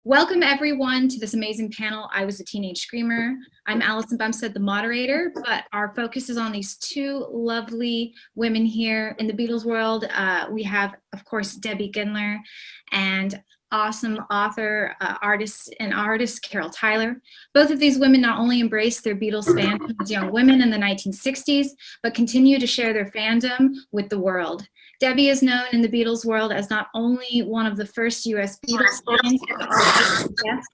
Welcome everyone to this amazing panel, I Was a Teenage Screamer. I'm Allison Bumstead, the moderator, but our focus is on these two lovely women here in the Beatles world. We have, of course, Debbie Gendler and awesome author, artist Carol Tyler. Both of these women not only embraced their Beatles fandom as young women in the 1960s, but continue to share their fandom with the world. Debbie is known in the Beatles world as not only one of the first US Beatles fans, but also a guest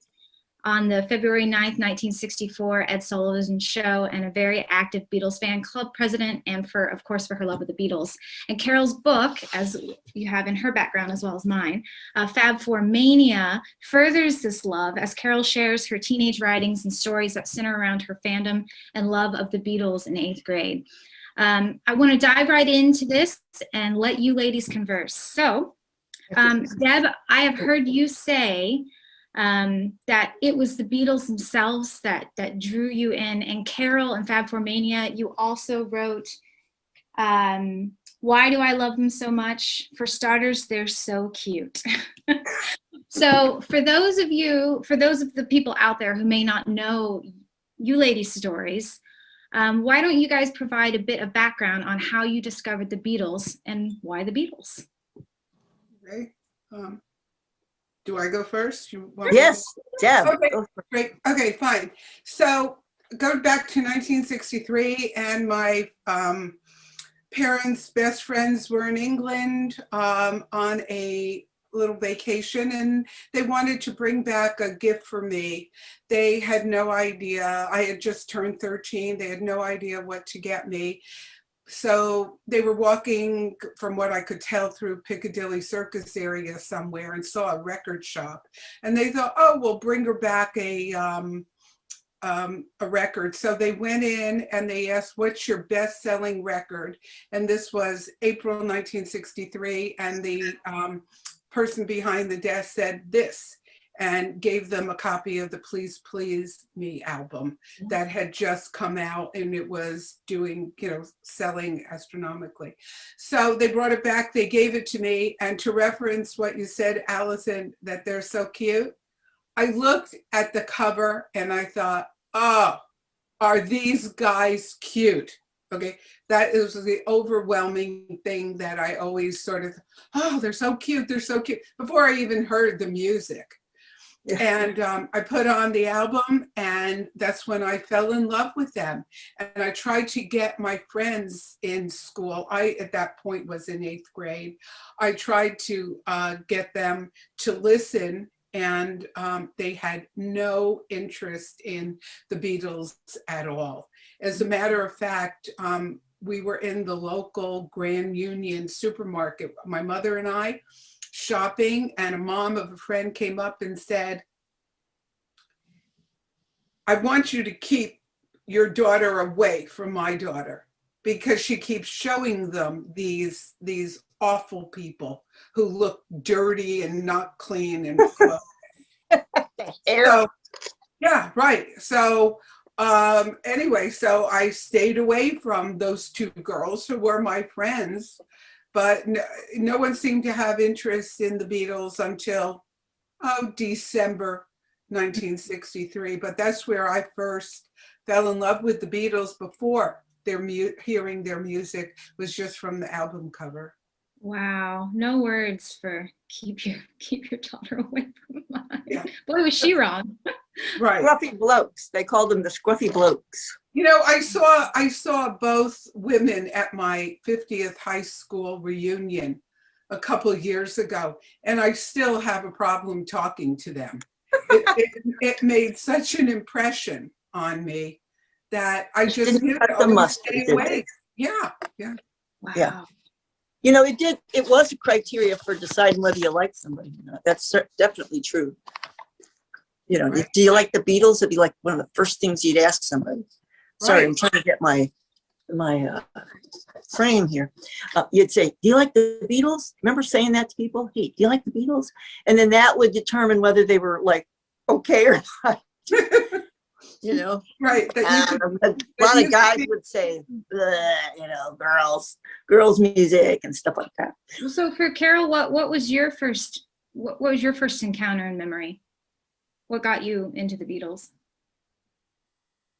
on the February 9th, 1964 Ed Sullivan Show, and a very active Beatles fan club president, and of course, for her love of the Beatles. And Carol's book, as you have in her background as well as mine, Fab Four Mania, furthers this love as Carol shares her teenage writings and stories that center around her fandom and love of the Beatles in 8th grade. I want to dive right into this and let you ladies converse. So, Deb, I have heard you say that it was the Beatles themselves that drew you in, and Carol and Fab Four Mania, you also wrote, why do I love them so much? For starters, they're so cute. So for those of the people out there who may not know you ladies' stories, why don't you guys provide a bit of background on how you discovered the Beatles and why the Beatles? Okay. Do I go first? Yes, Deb. Okay, great. Okay, fine. So go back to 1963, and my parents' best friends were in England on a little vacation, and they wanted to bring back a gift for me. They had no idea. I had just turned 13. They had no idea what to get me. So they were walking, from what I could tell, through Piccadilly Circus area somewhere and saw a record shop. And they thought, oh, we'll bring her back a record. So they went in and they asked, what's your best-selling record? And this was April 1963. And the person behind the desk said this, and gave them a copy of the Please Please Me album that had just come out, and it was doing, selling astronomically. So they brought it back, they gave it to me, and to reference what you said, Allison, that they're so cute, I looked at the cover and I thought, oh, are these guys cute? Okay, that is the overwhelming thing that I always sort of, oh, they're so cute, before I even heard the music. And I put on the album, and that's when I fell in love with them. And I tried to get my friends in school. I, at that point, was in 8th grade. I tried to get them to listen, and they had no interest in the Beatles at all. As a matter of fact, we were in the local Grand Union supermarket, my mother and I, shopping, and a mom of a friend came up and said, I want you to keep your daughter away from my daughter, because she keeps showing them these awful people who look dirty and not clean. And so, yeah, right. So anyway, so I stayed away from those two girls who were my friends. But no one seemed to have interest in the Beatles until, December 1963. But that's where I first fell in love with the Beatles. Before hearing their music was just from the album cover. Wow, no words for keep your daughter away from mine. Yeah. Boy, was she wrong. Right. Scruffy blokes. They called them the scruffy blokes. I saw both women at my 50th high school reunion a couple of years ago, and I still have a problem talking to them. It made such an impression on me that I just knew to stay away. Yeah. Wow. Yeah. It was a criteria for deciding whether you like somebody or not. That's definitely true. Right. Do you like the Beatles? It'd be like one of the first things you'd ask somebody. Sorry, Right. I'm trying to get my frame here. You'd say, do you like the Beatles? Remember saying that to people? Hey, do you like the Beatles? And then that would determine whether they were like, okay or not. Right. A lot of guys would say, girls music and stuff like that. So for Carol, what was your first encounter in memory? What got you into the Beatles?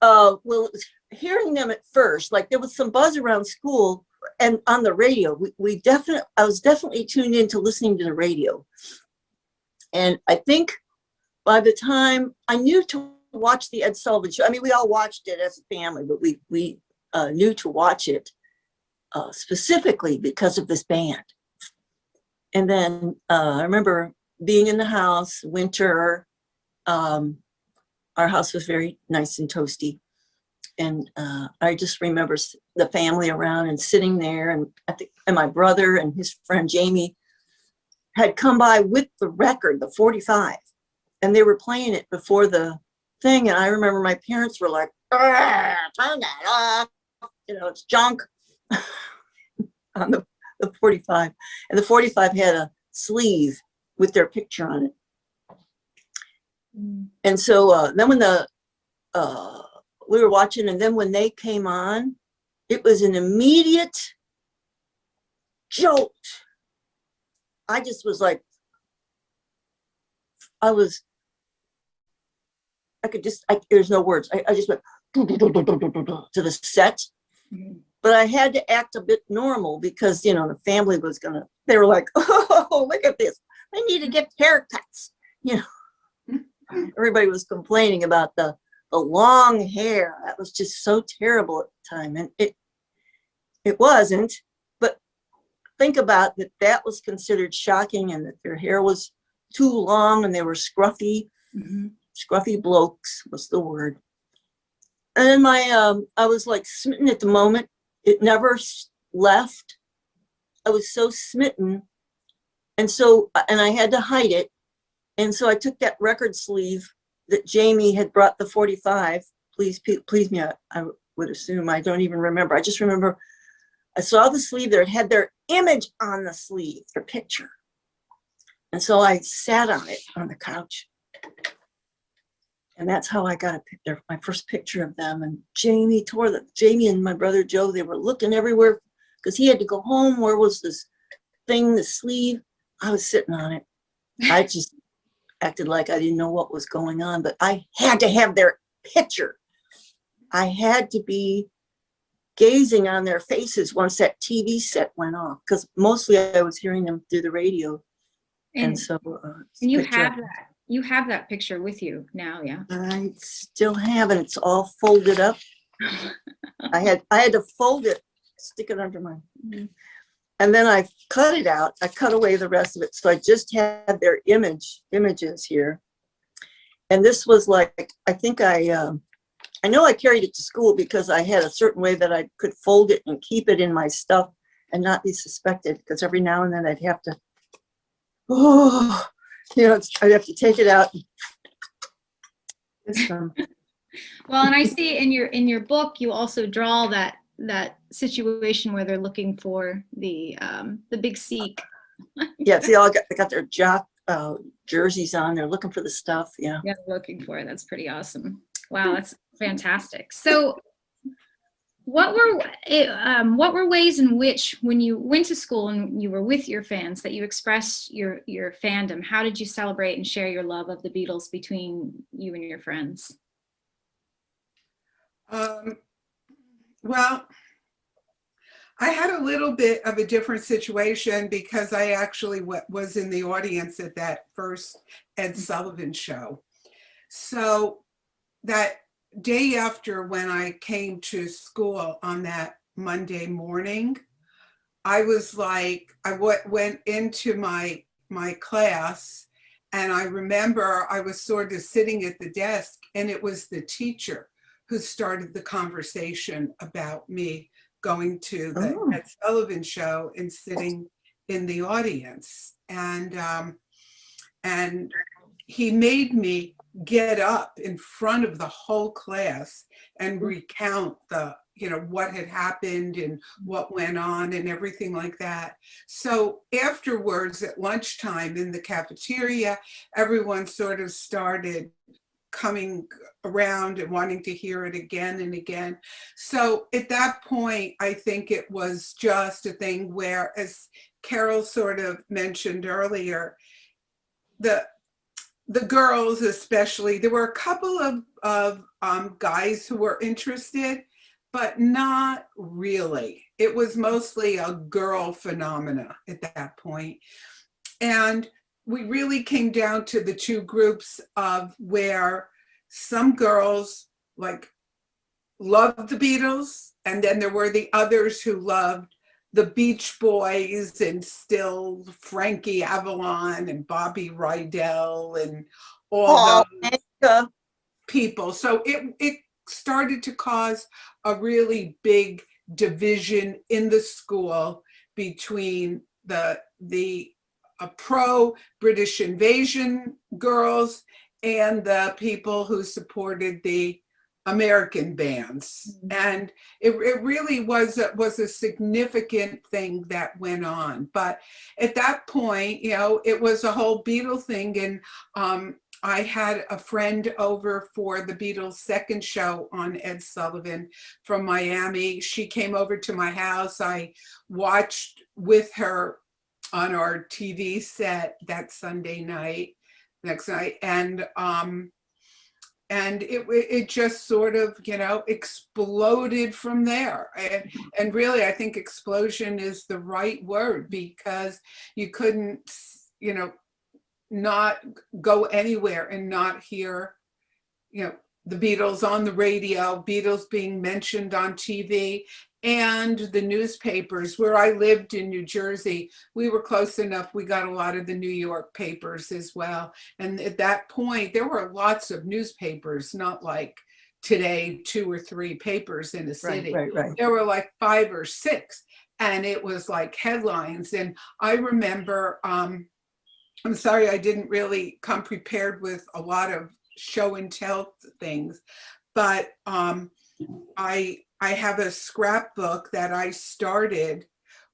Well, it was hearing them at first, like there was some buzz around school and on the radio. I was definitely tuned into listening to the radio. And I think by the time I knew to watch the Ed Sullivan Show, I mean, we all watched it as a family, but we knew to watch it specifically because of this band. And then I remember being in the house, winter. Our house was very nice and toasty. And I just remember the family around and sitting there. And I think my brother and his friend Jamie had come by with the record, the 45. And they were playing it before the thing. And I remember my parents were like, turn that off. You know, it's junk on the 45. And the 45 had a sleeve with their picture on it. And so then when we were watching, and then when they came on, it was an immediate jolt. I just was like, there's no words. I just went to the set, but I had to act a bit normal because, you know, the family was they were like, oh, look at this. They need to get haircuts, you know. Everybody was complaining about the long hair. That was just so terrible at the time. And it wasn't, but think about that was considered shocking, and that their hair was too long and they were scruffy. Scruffy blokes was the word. And then I was like smitten at the moment. It never left. I was so smitten. And I had to hide it. And so I took that record sleeve that Jamie had brought the 45. Please me, I would assume. I don't even remember. I just remember I saw the sleeve there. It had their image on the sleeve, their picture. And so I sat on it on the couch. And that's how I got my first picture of them. And Jamie and my brother Joe, they were looking everywhere because he had to go home. Where was this thing, the sleeve? I was sitting on it. I just acted like I didn't know what was going on, but I had to have their picture. I had to be gazing on their faces once that TV set went off, because mostly I was hearing them through the radio. And so and you have that picture with you now. Yeah, I still have it. It's all folded up. I had to fold it, stick it under my and then I cut it out. I cut away the rest of it, so I just had their images here. And this was like, I think I know I carried it to school because I had a certain way that I could fold it and keep it in my stuff and not be suspected, because every now and then I'd have to I'd have to take it out. Well, and I see in your book, you also draw that situation where they're looking for the big Sikh. Yeah, they all got their jock jerseys on. They're looking for the stuff. Yeah, looking for it. That's pretty awesome. Wow, that's fantastic. So what were ways in which, when you went to school and you were with your fans, that you expressed your fandom? How did you celebrate and share your love of the Beatles between you and your friends? Well, I had a little bit of a different situation because I actually was in the audience at that first Ed Sullivan Show. So that day after, when I came to school on that Monday morning, I was like, I went into my class, and I remember I was sort of sitting at the desk, and it was the teacher who started the conversation about me going to the Ed Sullivan Show and sitting in the audience. And he made me get up in front of the whole class and recount what had happened and what went on and everything like that. So afterwards, at lunchtime in the cafeteria, everyone sort of started coming around and wanting to hear it again and again. So at that point, I think it was just a thing where, as Carol sort of mentioned earlier, the girls especially, there were a couple of guys who were interested, but not really. It was mostly a girl phenomena at that point. And we really came down to the two groups of where some girls like loved the Beatles, and then there were the others who loved the Beach Boys and still Frankie Avalon and Bobby Rydell and all those people. So it started to cause a really big division in the school between the pro British invasion girls and the people who supported the American bands. And it really was a significant thing that went on. But at that point, you know, it was a whole Beatle thing. And I had a friend over for the Beatles' second show on Ed Sullivan from Miami. She came over to my house. I watched with her on our TV set that Sunday night, next night. And it just sort of, you know, exploded from there. And really, I think explosion is the right word, because you couldn't, you know, not go anywhere and not hear, you know, the Beatles on the radio, Beatles being mentioned on TV, and the newspapers. Where I lived in New Jersey, we were close enough. We got a lot of the New York papers as well. And at that point, there were lots of newspapers, not like today, 2 or 3 papers in a city. Right. There were like 5 or 6, and it was like headlines. And I remember, I'm sorry, I didn't really come prepared with a lot of show and tell things, but I have a scrapbook that I started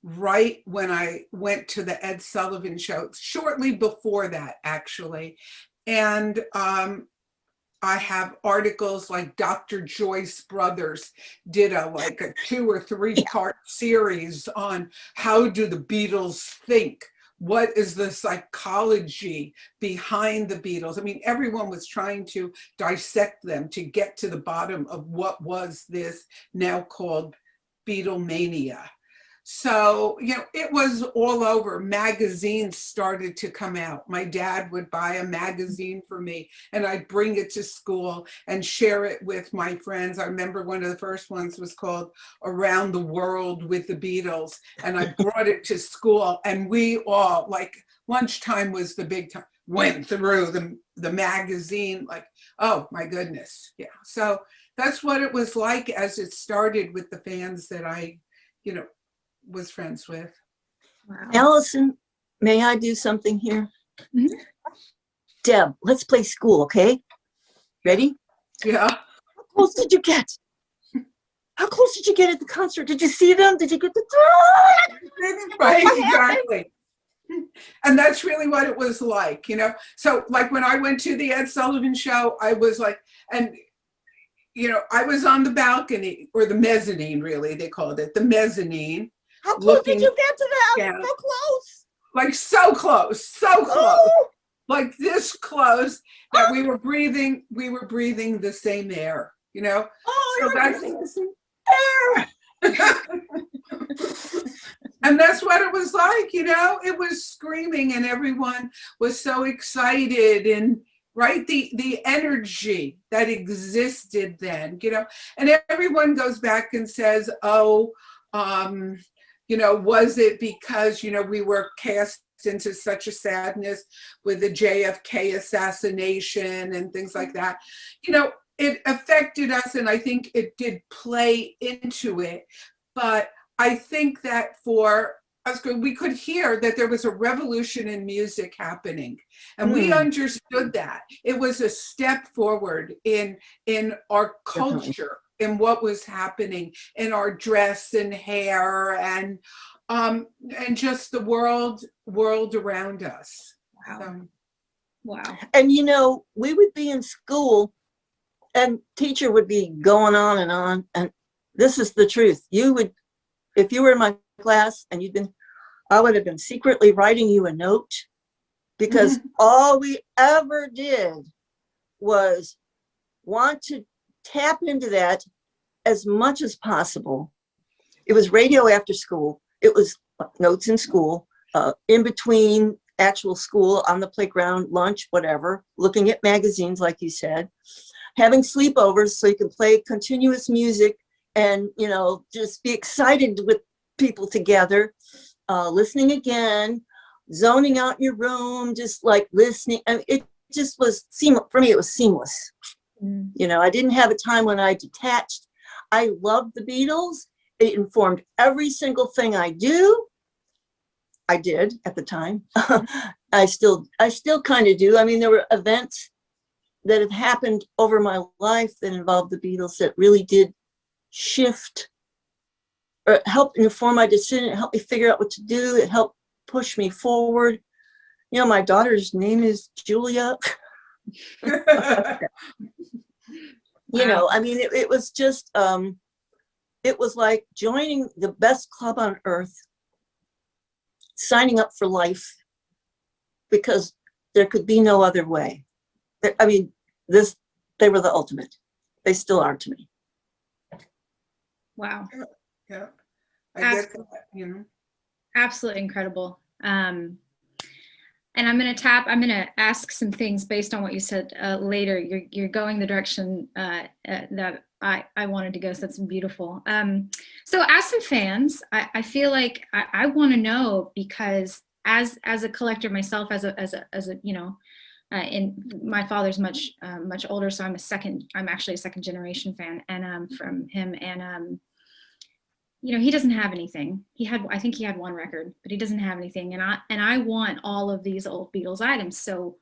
right when I went to the Ed Sullivan Show, shortly before that, actually. And I have articles like Dr. Joyce Brothers did a 2 or 3 part series on how do the Beatles think? What is the psychology behind the Beatles? I mean, everyone was trying to dissect them to get to the bottom of what was this now called Beatlemania. So, you know, it was all over. Magazines started to come out. My dad would buy a magazine for me, and I'd bring it to school and share it with my friends. I remember one of the first ones was called Around the World with the Beatles, and I brought it to school, and we all, like, lunchtime was the big time, went through the magazine, like, oh my goodness. Yeah. So that's what it was like as it started with the fans that I, you know, was friends with. Wow. Allison, may I do something here? Mhm. Deb, let's play school, okay? Ready? Yeah. How close did you get? How close did you get at the concert? Did you see them? Did you get the... Right, exactly. And that's really what it was like, you know? So like when I went to the Ed Sullivan Show, I was like, and you know, I was on the balcony, or the mezzanine, really, they called it, the mezzanine. How close did looking you get to that? down. How close? Like so close, so close. Oh, Like this close that we were breathing the same air, you know? oh, So you're that's- breathing the same air. And that's what it was like, you know? It was screaming, and everyone was so excited, and right, the energy that existed then, you know? And everyone goes back and says, oh, you know, was it because, you know, we were cast into such a sadness with the JFK assassination and things like that? You know, it affected us, and I think it did play into it. But I think that for us, we could hear that there was a revolution in music happening, and we understood that. It was a step forward in our culture, in what was happening, in our dress and hair, and just the world around us. Wow. Wow. And you know, we would be in school, and teacher would be going on, and this is the truth. You would, if you were in my class and I would have been secretly writing you a note, because all we ever did was want to tap into that as much as possible. It was radio after school. It was notes in school, in between actual school, on the playground, lunch, whatever, looking at magazines, like you said, having sleepovers so you can play continuous music and, you know, just be excited with people together, listening again, zoning out in your room, just like listening. I mean, it just was seamless. For me, it was seamless. You know, I didn't have a time when I detached. I loved the Beatles. It informed every single thing I do. I did at the time. I still kind of do. I mean, there were events that have happened over my life that involved the Beatles that really did shift or help inform my decision. It helped me figure out what to do. It helped push me forward. You know, my daughter's name is Julia. You know, I mean, it was just, it was like joining the best club on earth, signing up for life, because there could be no other way. I mean, they were the ultimate. They still are to me. Wow. Yeah, I get that, you know. Absolutely incredible. And I'm going to ask some things based on what you said later. You're going the direction that I wanted to go. So that's beautiful. So as some fans, I feel like I want to know, because as a collector myself, as a you know, and my father's much older, so I'm actually a second generation fan, and from him, and you know, he doesn't have anything. I think he had one record, but he doesn't have anything. And I want all of these old Beatles items. So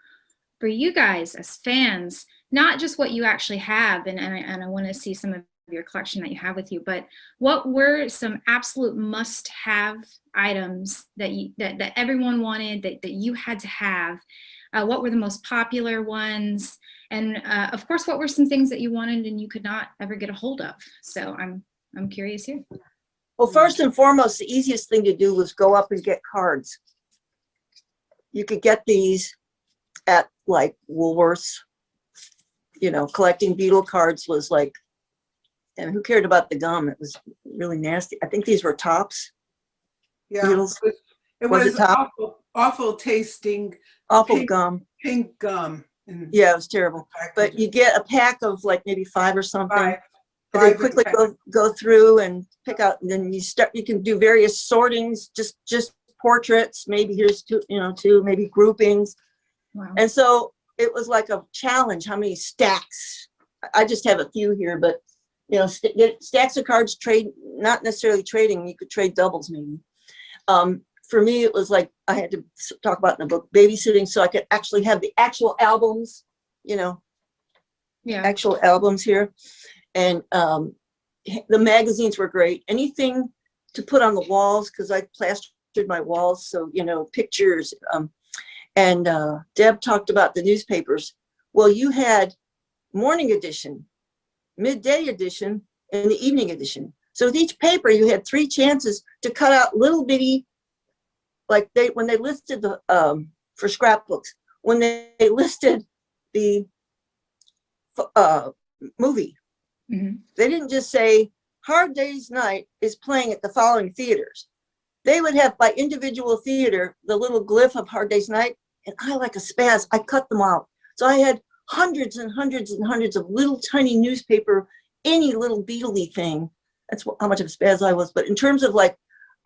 for you guys as fans, not just what you actually have, and I want to see some of your collection that you have with you, but what were some absolute must-have items that everyone wanted, that you had to have? What were the most popular ones? And of course, what were some things that you wanted and you could not ever get a hold of? So I'm curious here. Well, first and foremost, the easiest thing to do was go up and get cards. You could get these at like Woolworths. You know, collecting Beatle cards was like, and who cared about the gum? It was really nasty. I think these were Tops. Yeah, Beatles. it Was was it Top? awful tasting. Awful gum. Pink gum. Yeah, it was terrible. But you get a pack of like maybe 5 or something. Five And then quickly go through and pick out, and then you can do various sortings, just portraits, maybe here's two, maybe groupings. Wow. And so it was like a challenge. How many stacks? I just have a few here, but you know, get stacks of cards, trade, not necessarily trading, you could trade doubles maybe. For me, it was like I had to talk about in the book, babysitting, so I could actually have the actual albums, you know, actual albums here. And the magazines were great. Anything to put on the walls, because I plastered my walls, so, you know, pictures. And Deb talked about the newspapers. Well, you had morning edition, midday edition, and the evening edition. So with each paper, you had 3 chances to cut out little bitty, like when they listed the, for scrapbooks, when they listed the movie, they didn't just say Hard Day's Night is playing at the following theaters. They would have by individual theater the little glyph of Hard Day's Night, and I, like a spaz, I cut them out. So I had hundreds and hundreds and hundreds of little tiny newspaper, any little Beatle-y thing. That's how much of a spaz I was. But in terms of like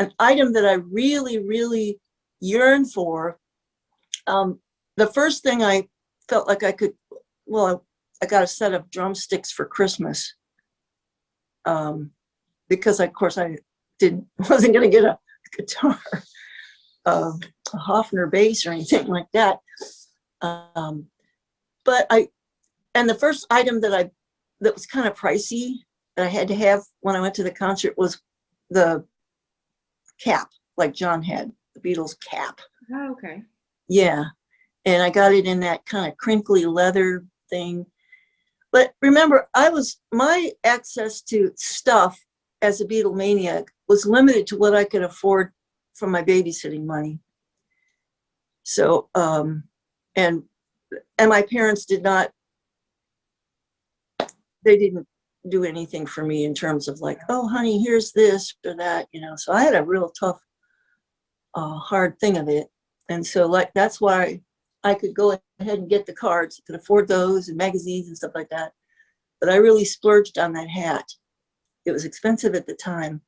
an item that I really, really yearned for, the first thing I felt like I could, well, I got a set of drumsticks for Christmas, because of course I wasn't going to get a guitar, a Hofner bass or anything like that. But the first item that was kind of pricey that I had to have when I went to the concert was the cap, like John had, the Beatles cap. Oh, okay. Yeah. And I got it in that kind of crinkly leather thing. But remember, my access to stuff as a Beatlemaniac was limited to what I could afford from my babysitting money. So, and my parents they didn't do anything for me in terms of like, oh, honey, here's this or that, you know. So I had a real tough, hard thing of it. And so like, that's why I could go ahead and get the cards, could afford those and magazines and stuff like that. But I really splurged on that hat. It was expensive at the time.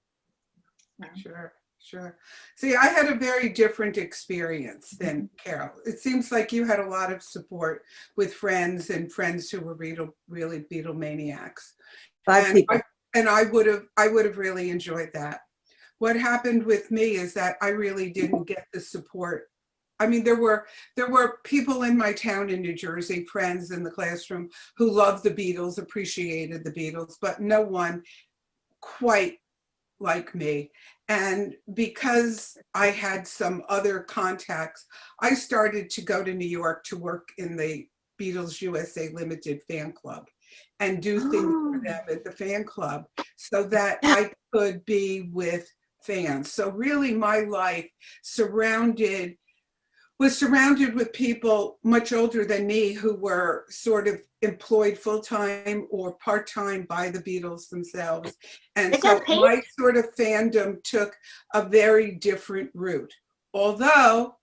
Sure, sure. See, I had a very different experience than Carol. It seems like you had a lot of support with friends and friends who were really Beatlemaniacs. Five people. I would have really enjoyed that. What happened with me is that I really didn't get the support. I mean, there were people in my town in New Jersey, friends in the classroom, who loved the Beatles, appreciated the Beatles, but no one quite like me. And because I had some other contacts, I started to go to New York to work in the Beatles USA Limited fan club and do things for them at the fan club so that I could be with fans. So really my life was surrounded with people much older than me who were sort of employed full-time or part-time by the Beatles themselves. And so my sort of fandom took a very different route. Although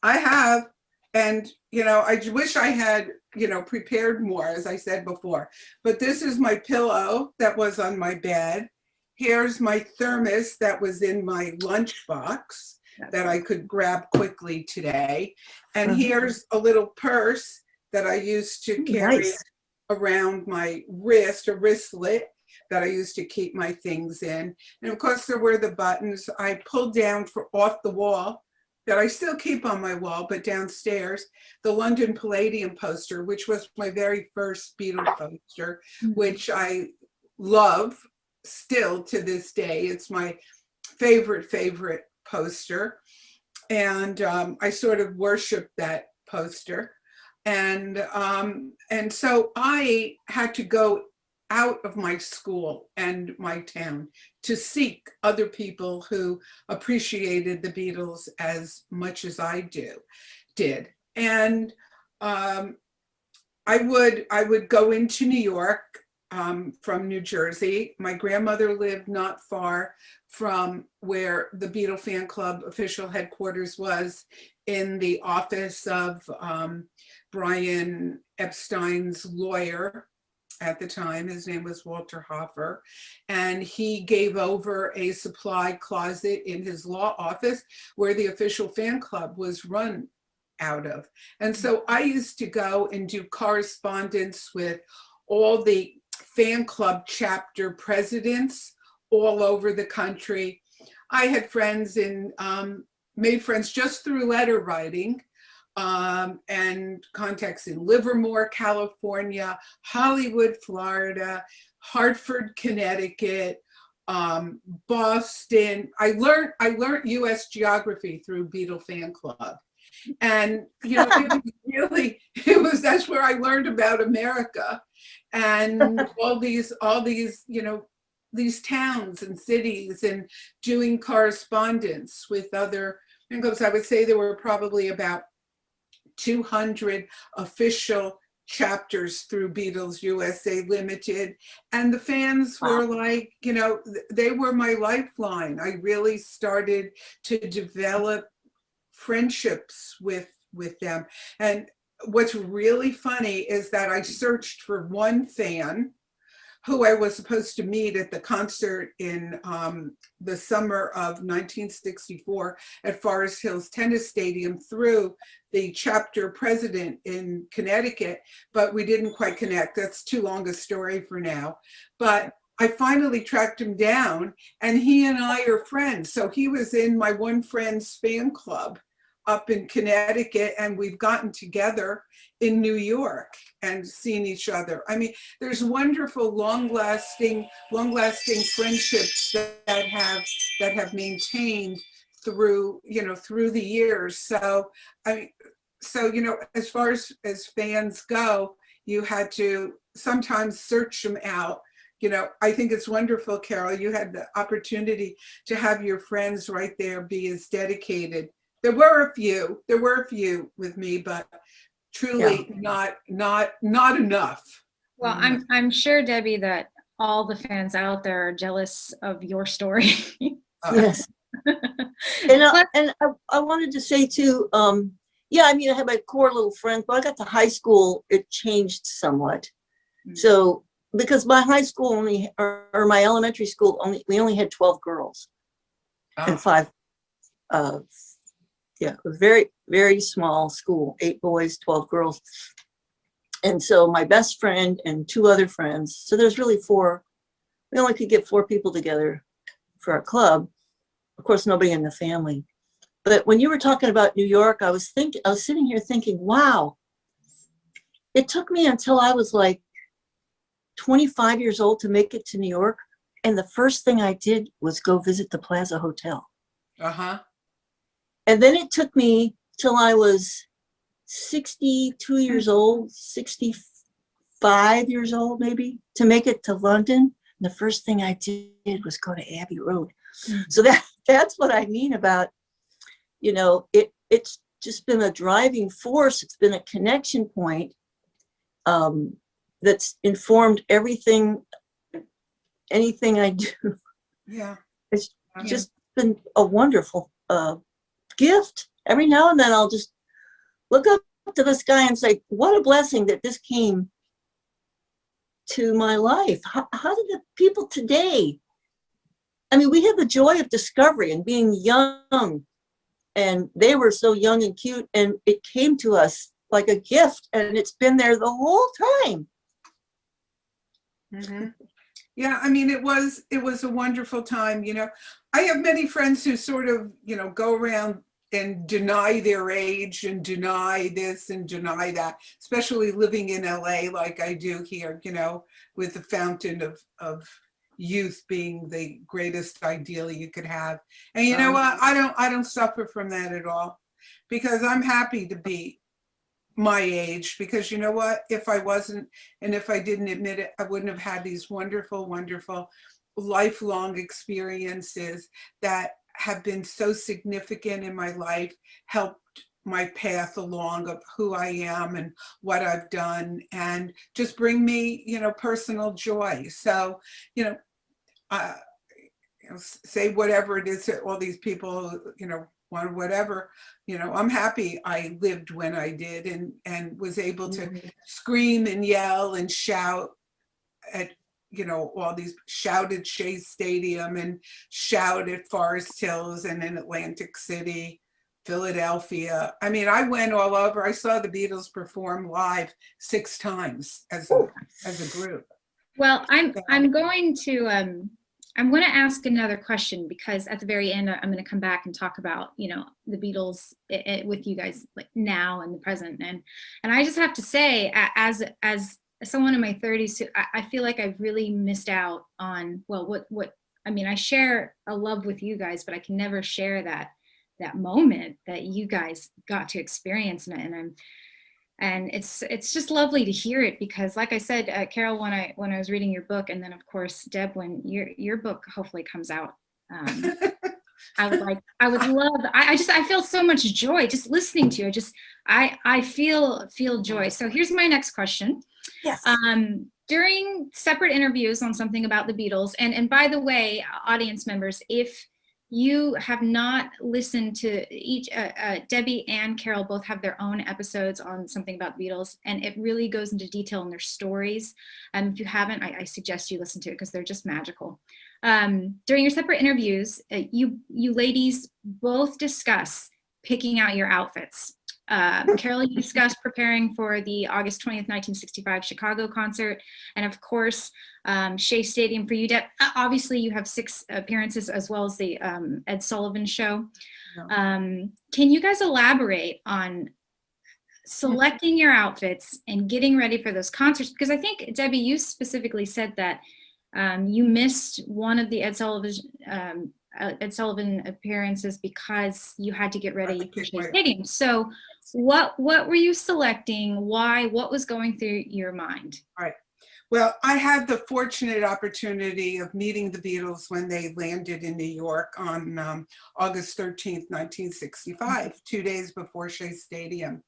I have, and you know, I wish I had, you know, prepared more, as I said before, but this is my pillow that was on my bed. Here's my thermos that was in my lunchbox that I could grab quickly today. And here's a little purse that I used to carry around my wrist, a wristlet that I used to keep my things in. And of course there were the buttons I pulled down off the wall that I still keep on my wall, but downstairs, the London Palladium poster, which was my very first Beatle poster, which I love still to this day. It's my favorite poster. And I sort of worship that poster. And so I had to go out of my school and my town to seek other people who appreciated the Beatles as much as I did. And I would go into New York from New Jersey. My grandmother lived not far from where the Beatle Fan Club official headquarters was, in the office of Brian Epstein's lawyer at the time. His name was Walter Hoffer, and he gave over a supply closet in his law office where the official fan club was run out of. And so I used to go and do correspondence with all the fan club chapter presidents all over the country. I had friends made friends just through letter writing, and contacts in Livermore, California, Hollywood, Florida, Hartford, Connecticut, Boston. I learned US geography through Beatle Fan Club. And you know, that's where I learned about America and all these, you know, these towns and cities, and doing correspondence with other fan clubs. I would say there were probably about 200 official chapters through Beatles USA Limited. And the fans were like, you know, they were my lifeline. I really started to develop friendships with them. And what's really funny is that I searched for one fan who I was supposed to meet at the concert in the summer of 1964 at Forest Hills Tennis Stadium through the chapter president in Connecticut, but we didn't quite connect. That's too long a story for now. But I finally tracked him down, and he and I are friends. So he was in my one friend's fan club up in Connecticut, and we've gotten together in New York and seen each other. I mean, there's wonderful, long-lasting friendships that have maintained through, you know, through the years. So you know, as far as fans go, you had to sometimes search them out. You know, I think it's wonderful, Carol, you had the opportunity to have your friends right there be as dedicated There were a few with me, but truly not enough. Well, I'm sure, Debbie, that all the fans out there are jealous of your story. Yes. And I wanted to say too, yeah, I mean, I had my core little friends, but I got to high school, it changed somewhat. So, because my high school or my elementary school we only had 12 girls and 5, yeah, it was very, very small school, 8 boys, 12 girls. And so my best friend and 2 other friends, so there's really 4, we only could get 4 people together for our club. Of course, nobody in the family. But when you were talking about New York, I was sitting here thinking, wow, it took me until I was like 25 years old to make it to New York. And the first thing I did was go visit the Plaza Hotel. Uh-huh. And then it took me till I was 62 years old, 65 years old, maybe, to make it to London. And the first thing I did was go to Abbey Road. So that's what I mean about, you know, it's just been a driving force. It's been a connection point that's informed anything I do. Yeah. It's just been a wonderful gift. Every now and then I'll just look up to the sky and say, what a blessing that this came to my life. How did the people today, I mean, we had the joy of discovery and being young, and they were so young and cute, and it came to us like a gift, and it's been there the whole time. Mm-hmm. Yeah, I mean, it was a wonderful time. You know, I have many friends who sort of, you know, go around and deny their age and deny this and deny that, especially living in LA like I do here, you know, with the fountain of youth being the greatest ideal you could have. And you know what? I don't suffer from that at all, because I'm happy to be my age, because you know what? If I wasn't, and if I didn't admit it, I wouldn't have had these wonderful, wonderful lifelong experiences that have been so significant in my life, helped my path along of who I am and what I've done, and just bring me, you know, personal joy. So, you know, say whatever it is that all these people, you know, want whatever, you know, I'm happy I lived when I did, and was able to scream and yell and shout at, you know, all these, shout at Shea Stadium and shout at Forest Hills and in Atlantic City, Philadelphia. I mean, I went all over. I saw the Beatles perform live 6 times as a group. Well, I'm going to ask another question, because at the very end, I'm going to come back and talk about, you know, the Beatles with you guys, like now and the present. And I just have to say, as someone in my 30s, I feel like I've really missed out on, well, what I mean, I share a love with you guys, but I can never share that moment that you guys got to experience. And it's just lovely to hear it, because like I said, Carol, when I was reading your book, and then of course, Deb, when your book hopefully comes out, I would love, I feel so much joy just listening to you. I feel joy. So here's my next question. Yes. During separate interviews on Something About the Beatles, and by the way, audience members, if you have not listened to each, Debbie and Carol both have their own episodes on Something About the Beatles, and it really goes into detail in their stories. If you haven't, I suggest you listen to it, because they're just magical. During your separate interviews, you ladies both discuss picking out your outfits. Carol, you discussed preparing for the August 20th, 1965 Chicago concert. And of course, Shea Stadium for you, Deb. Obviously, you have 6 appearances, as well as the Ed Sullivan Show. Can you guys elaborate on selecting your outfits and getting ready for those concerts? Because I think, Debbie, you specifically said that you missed one of the Ed Sullivan appearances because you had to get ready for Shea Stadium. So what were you selecting? Why? What was going through your mind? Right. Well, I had the fortunate opportunity of meeting the Beatles when they landed in New York on August 13th, 1965, 2 days before Shea Stadium.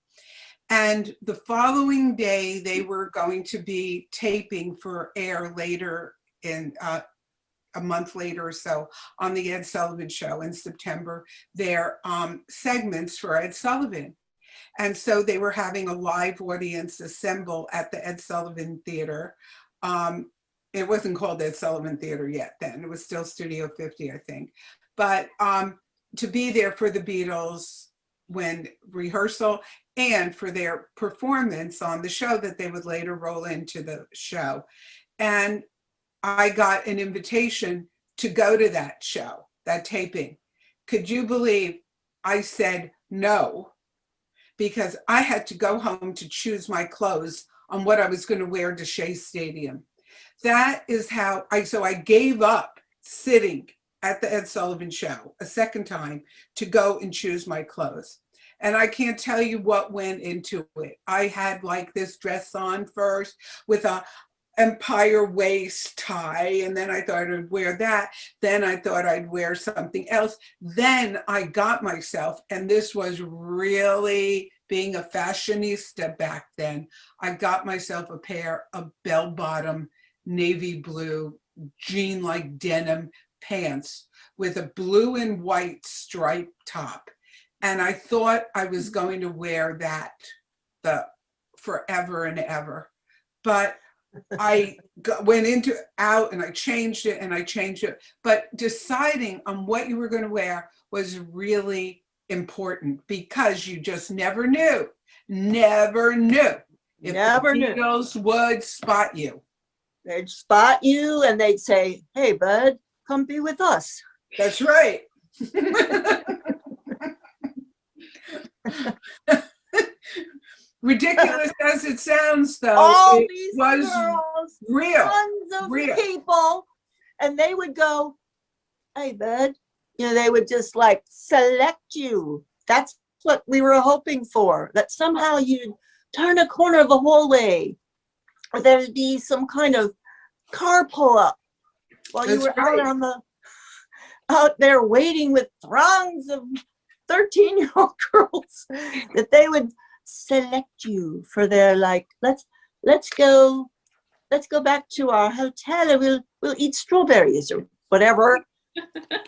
And the following day, they were going to be taping for air later in a month later or so on the Ed Sullivan Show in September, their segments for Ed Sullivan. And so they were having a live audience assemble at the Ed Sullivan Theater. It wasn't called Ed Sullivan Theater yet then. It was still Studio 50, I think. But to be there for the Beatles when rehearsal and for their performance on the show that they would later roll into the show. And I got an invitation to go to that show, that taping. Could you believe I said no? Because I had to go home to choose my clothes on what I was going to wear to Shea Stadium. That is how I gave up sitting at the Ed Sullivan Show a second time to go and choose my clothes. And I can't tell you what went into it. I had like this dress on first with a empire waist tie, and then I thought I'd wear that. Then I thought I'd wear something else. Then I got myself, and this was really being a fashionista back then, I got myself a pair of bell-bottom navy blue jean-like denim pants with a blue and white striped top. And I thought I was going to wear that forever and ever. But I went out and I changed it. But deciding on what you were going to wear was really important because you just never knew if the Beatles would spot you. They'd spot you and they'd say, "Hey, bud, come be with us." That's right. Ridiculous as it sounds, though, all it these was girls, real. tons of people, and they would go, "Hey, bud," they would just like select you. That's what we were hoping for, that somehow you'd turn a corner of the hallway, or there'd be some kind of car pull up while you were out there waiting with throngs of 13-year-old girls, that they would select you for their let's go back to our hotel and we'll eat strawberries or whatever.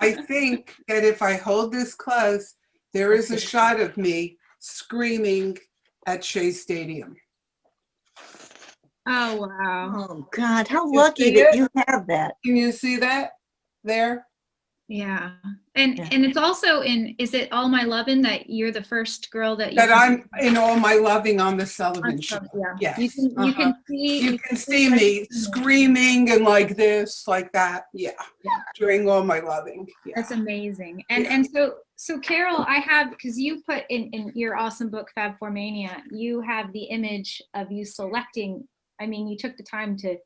I think that if I hold this close, there is a shot of me screaming at Shea Stadium. Oh, wow. Oh God, how lucky that you have that. Can you see that there? Yeah. And it's also is it All My Lovin' that you're the first girl that I'm in All My Loving on the Sullivan Show. Yeah. Yes. You can see me screaming and like this, like that. Yeah. During All My Loving. Yeah. That's amazing. And so Carol, I have, because you put in your awesome book, Fab Four Mania, you have the image of you selecting. I mean, you took the time to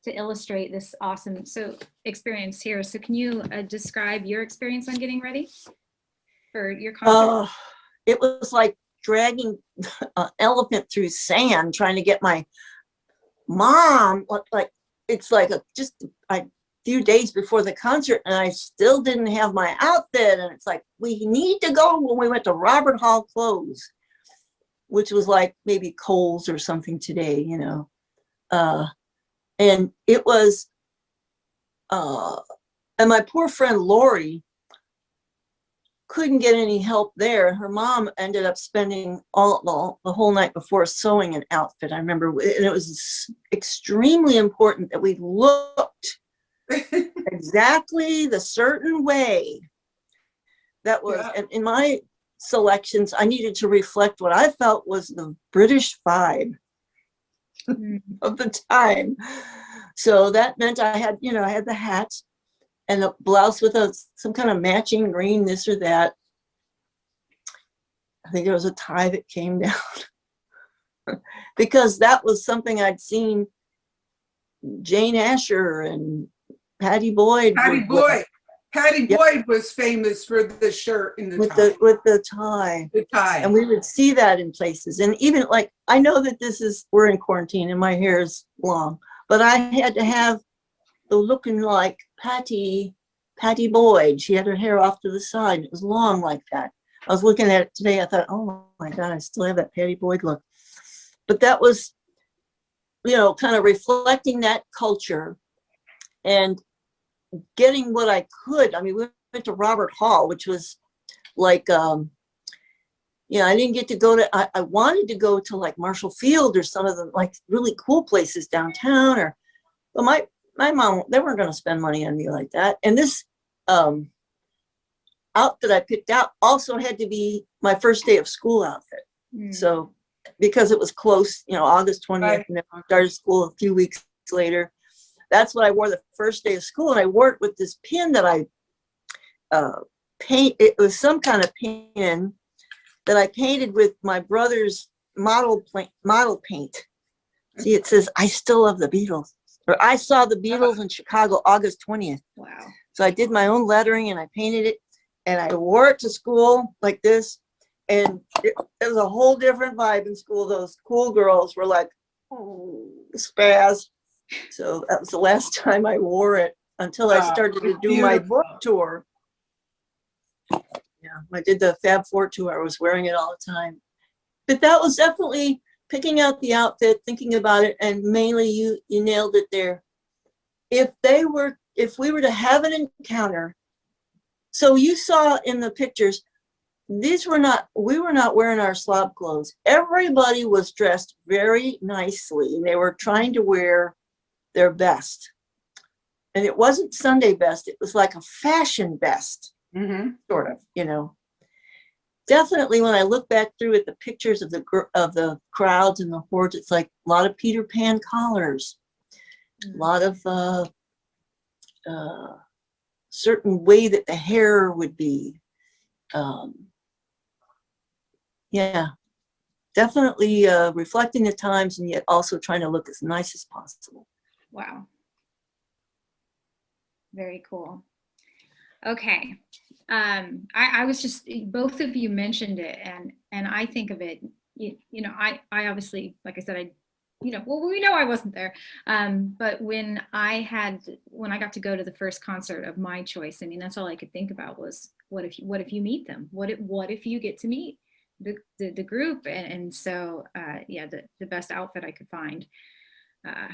illustrate this awesome experience here. So can you describe your experience on getting ready for your concert? It was like dragging an elephant through sand, trying to get my mom, it's like just a few days before the concert, and I still didn't have my outfit. And it's like, we need to go. When we went to Robert Hall Clothes, which was like maybe Kohl's or something today, and it was, and my poor friend Lori couldn't get any help there. Her mom ended up spending the whole night before sewing an outfit. I remember, and it was extremely important that we looked exactly the certain way. That was, and in my selections, I needed to reflect what I felt was the British vibe of the time. So that meant I had the hat and a blouse with some kind of matching green, this or that. I think there was a tie that came down because that was something I'd seen Jane Asher and Patty Boyd. Patty Boyd was famous for the shirt and the tie. With the tie. The tie. And we would see that in places. And even I know that we're in quarantine and my hair is long, but I had to have the looking like Patty Boyd. She had her hair off to the side. It was long like that. I was looking at it today. I thought, oh my God, I still have that Patty Boyd look. But that was, you know, kind of reflecting that culture and getting what I could. I mean, we went to Robert Hall, which was like, yeah, I didn't get to go to, I wanted to go to like Marshall Field or some of the like really cool places downtown, or, but my mom, they weren't going to spend money on me like that. And this outfit I picked out also had to be my first day of school outfit. So, because it was close, you know, August 20th, Right. and then I started school a few weeks later. That's what I wore the first day of school. And I wore it with this pin that I it was some kind of pin that I painted with my brother's model paint. See, it says, I still love the Beatles, or I saw the Beatles in Chicago, August 20th. Wow. So I did my own lettering and I painted it and I wore it to school like this. And it was a whole different vibe in school. Those cool girls were like, oh, spaz. So that was the last time I wore it until I started to do my book tour. Yeah, I did the Fab Four tour. I was wearing it all the time. But that was definitely picking out the outfit, thinking about it, and mainly you nailed it there. If we were to have an encounter, so you saw in the pictures, we were not wearing our slob clothes. Everybody was dressed very nicely, and they were trying to wear their best. And it wasn't Sunday best, it was like a fashion best. Sort of, you know. Definitely, when I look back through at the pictures of the crowds and the hordes, it's like a lot of Peter Pan collars, a lot of certain way that the hair would be. Yeah, definitely reflecting the times and yet also trying to look as nice as possible. Wow. Very cool. Okay. I was just, both of you mentioned it, and I think of it, you know, I obviously, like I said, well, we know I wasn't there. But when I got to go to the first concert of my choice, I mean, that's all I could think about was, what if you meet them? What if you get to meet the group? And so, yeah, the best outfit I could find. Okay.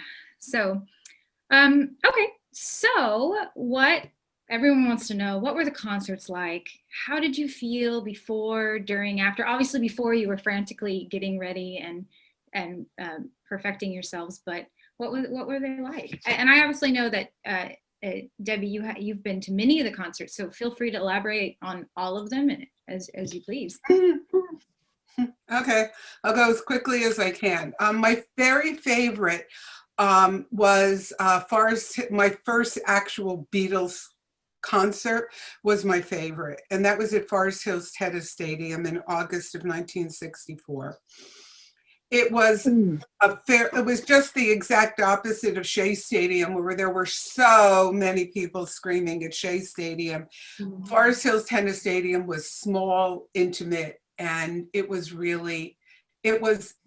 So what everyone wants to know, what were the concerts like? How did you feel before, during, after? Obviously before, you were frantically getting ready and perfecting yourselves, but what were they like? And I obviously know that Debbie, you've been to many of the concerts, so feel free to elaborate on all of them as you please. Okay, I'll go as quickly as I can. My very favorite was my first actual Beatles concert was my favorite, and that was at Forest Hills Tennis Stadium in August of 1964. It was it was just the exact opposite of Shea Stadium, where there were so many people screaming at Shea Stadium. Forest Hills Tennis Stadium was small, intimate, and it was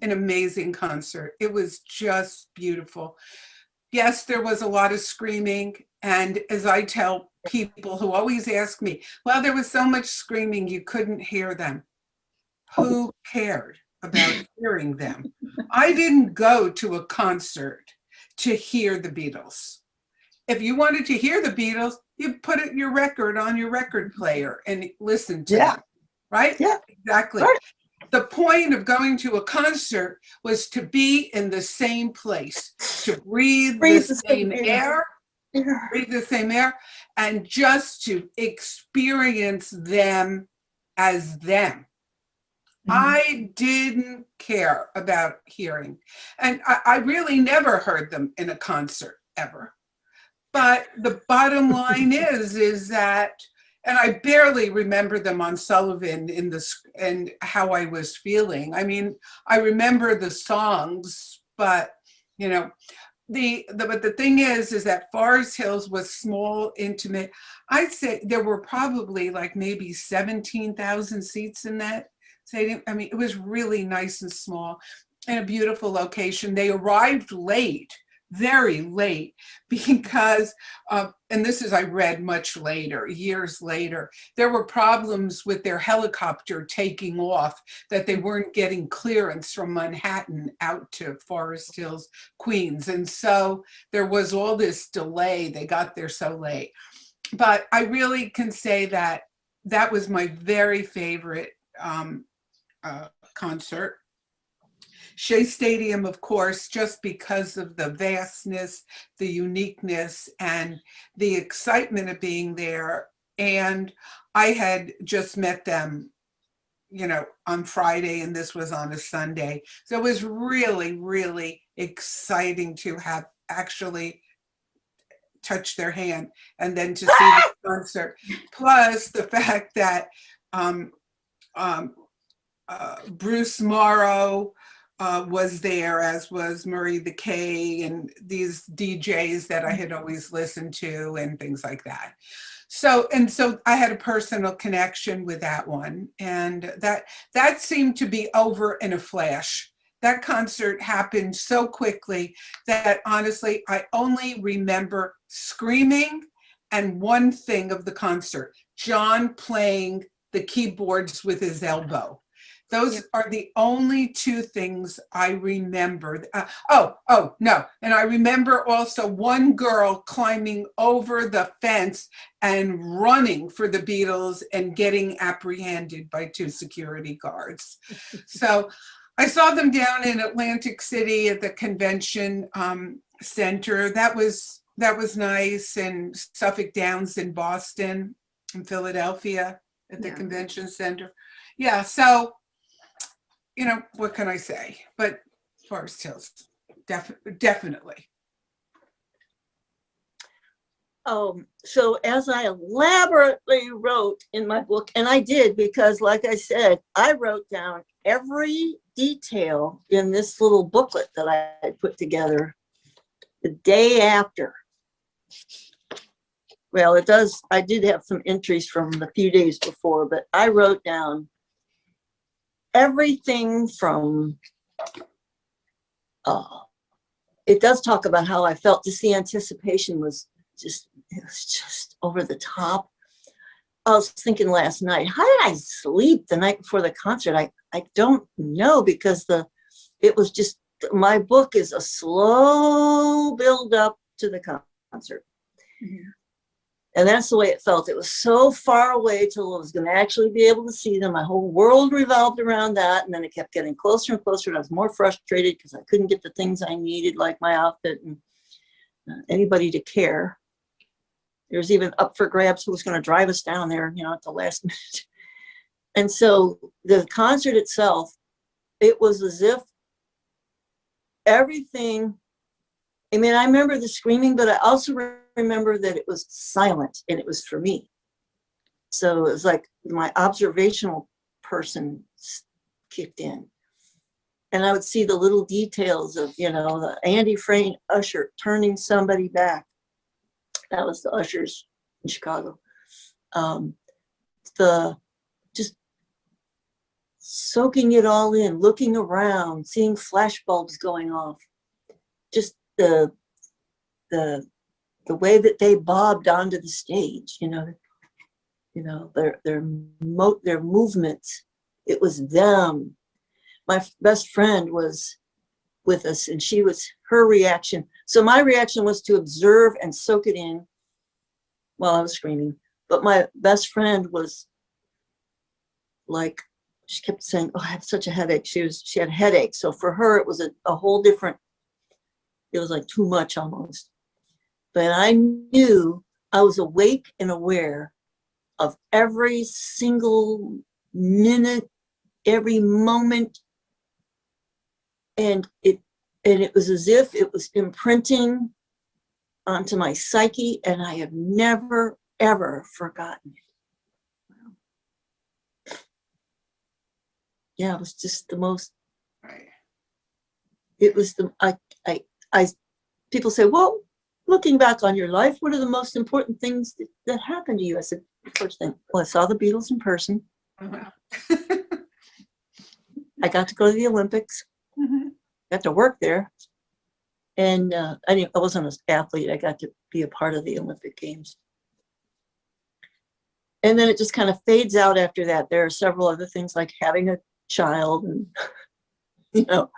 an amazing concert. It was just beautiful. Yes, there was a lot of screaming, and as I tell people who always ask me, well, there was so much screaming you couldn't hear them. Who cared about hearing them? I didn't go to a concert to hear the Beatles. If you wanted to hear the Beatles, you put your record on your record player and listen to them, right? Yeah, exactly. Right. The point of going to a concert was to be in the same place, to breathe the same air, and just to experience them as them. I didn't care about hearing. And I really never heard them in a concert ever. But the bottom line is that, and I barely remember them on Sullivan and how I was feeling. I mean, I remember the songs, but you know, but the thing is that Forest Hills was small, intimate. I'd say there were probably like maybe 17,000 seats in that stadium. I mean, it was really nice and small and a beautiful location. They arrived late. very late because, and this is, I read much later, years later, there were problems with their helicopter taking off, that they weren't getting clearance from Manhattan out to Forest Hills, Queens. And so there was all this delay. They got there so late. But I really can say that that was my very favorite concert. Shea Stadium, of course, just because of the vastness, the uniqueness, and the excitement of being there. And I had just met them, you know, on Friday, and this was on a Sunday. So it was really, really exciting to have actually touched their hand and then to see the concert. Plus the fact that Bruce Morrow was there, as was Murray the K, and these DJs that I had always listened to and things like that. So I had a personal connection with that one, and that seemed to be over in a flash. That concert happened so quickly that honestly, I only remember screaming and one thing of the concert, John playing the keyboards with his elbow. Those are the only two things I remember. No. And I remember also one girl climbing over the fence and running for the Beatles and getting apprehended by 2 security guards. So I saw them down in Atlantic City at the convention center. That was nice. And Suffolk Downs in Boston and Philadelphia at the convention center. Yeah, so, you know, what can I say? But Forest Hills, definitely. So as I elaborately wrote in my book, and I did because, like I said, I wrote down every detail in this little booklet that I had put together the day after. Well, I did have some entries from the few days before, but I wrote down everything from, it does talk about how I felt. Just the anticipation was just over the top. I was thinking last night, how did I sleep the night before the concert? I don't know, because it was just, my book is a slow build up to the concert. Mm-hmm. And that's the way it felt. It was so far away till I was going to actually be able to see them. My whole world revolved around that. And then it kept getting closer and closer. And I was more frustrated because I couldn't get the things I needed, like my outfit and anybody to care. There was even up for grabs who was going to drive us down there, you know, at the last minute. And so the concert itself, it was as if everything, I mean, I remember the screaming, but I also remember that it was silent and it was for me. So it was like my observational person kicked in. And I would see the little details of, you know, the Andy Frayne usher turning somebody back. That was the ushers in Chicago. Just soaking it all in, looking around, seeing flash bulbs going off. Just the way that they bobbed onto the stage, you know, their movements. It was them. My best friend was with us, and her reaction. So my reaction was to observe and soak it in while I was screaming. But my best friend was like, she kept saying, "Oh, I have such a headache." She had headaches. So for her, it was a whole different, it was like too much almost. But I knew I was awake and aware of every single minute, every moment. And it was as if it was imprinting onto my psyche, and I have never, ever forgotten it. Yeah, it was just the most, it was people say, well, looking back on your life, what are the most important things that happened to you? I said, first thing, well, I saw the Beatles in person. Uh-huh. I got to go to the Olympics. Mm-hmm. Got to work there. And I wasn't an athlete. I got to be a part of the Olympic Games. And then it just kind of fades out after that. There are several other things like having a child and, you know,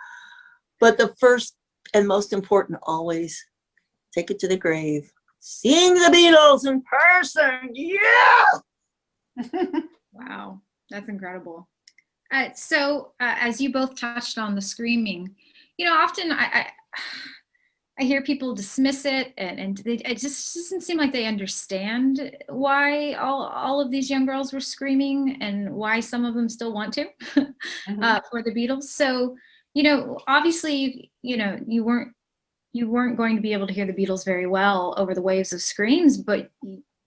but the first and most important always, take it to the grave, seeing the Beatles in person. Yeah. Wow, that's incredible. So as you both touched on the screaming, you know, often I hear people dismiss it, and it just doesn't seem like they understand why all of these young girls were screaming and why some of them still want to for the Beatles. So, you know, obviously, you know, you weren't going to be able to hear the Beatles very well over the waves of screams, but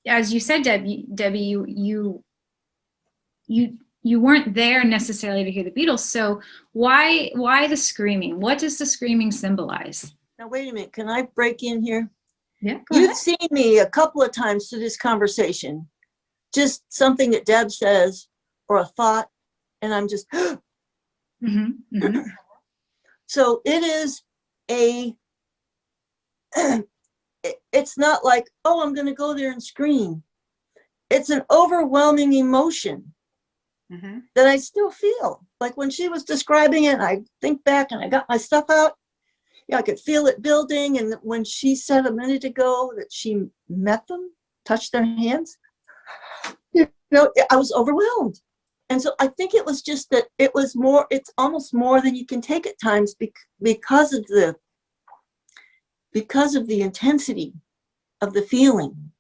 as you said, Debbie, you weren't there necessarily to hear the Beatles. So why the screaming? What does the screaming symbolize? Now, wait a minute. Can I break in here? Yeah, You've seen me a couple of times through this conversation, just something that Deb says or a thought, and I'm just, So it is it's not like, oh, I'm going to go there and scream. It's an overwhelming emotion that I still feel. Like when she was describing it, I think back and I got my stuff out. Yeah, I could feel it building. And when she said a minute ago that she met them, touched their hands, you know, I was overwhelmed. And so I think it was just that it was more, it's almost more than you can take at times because of the intensity of the feeling.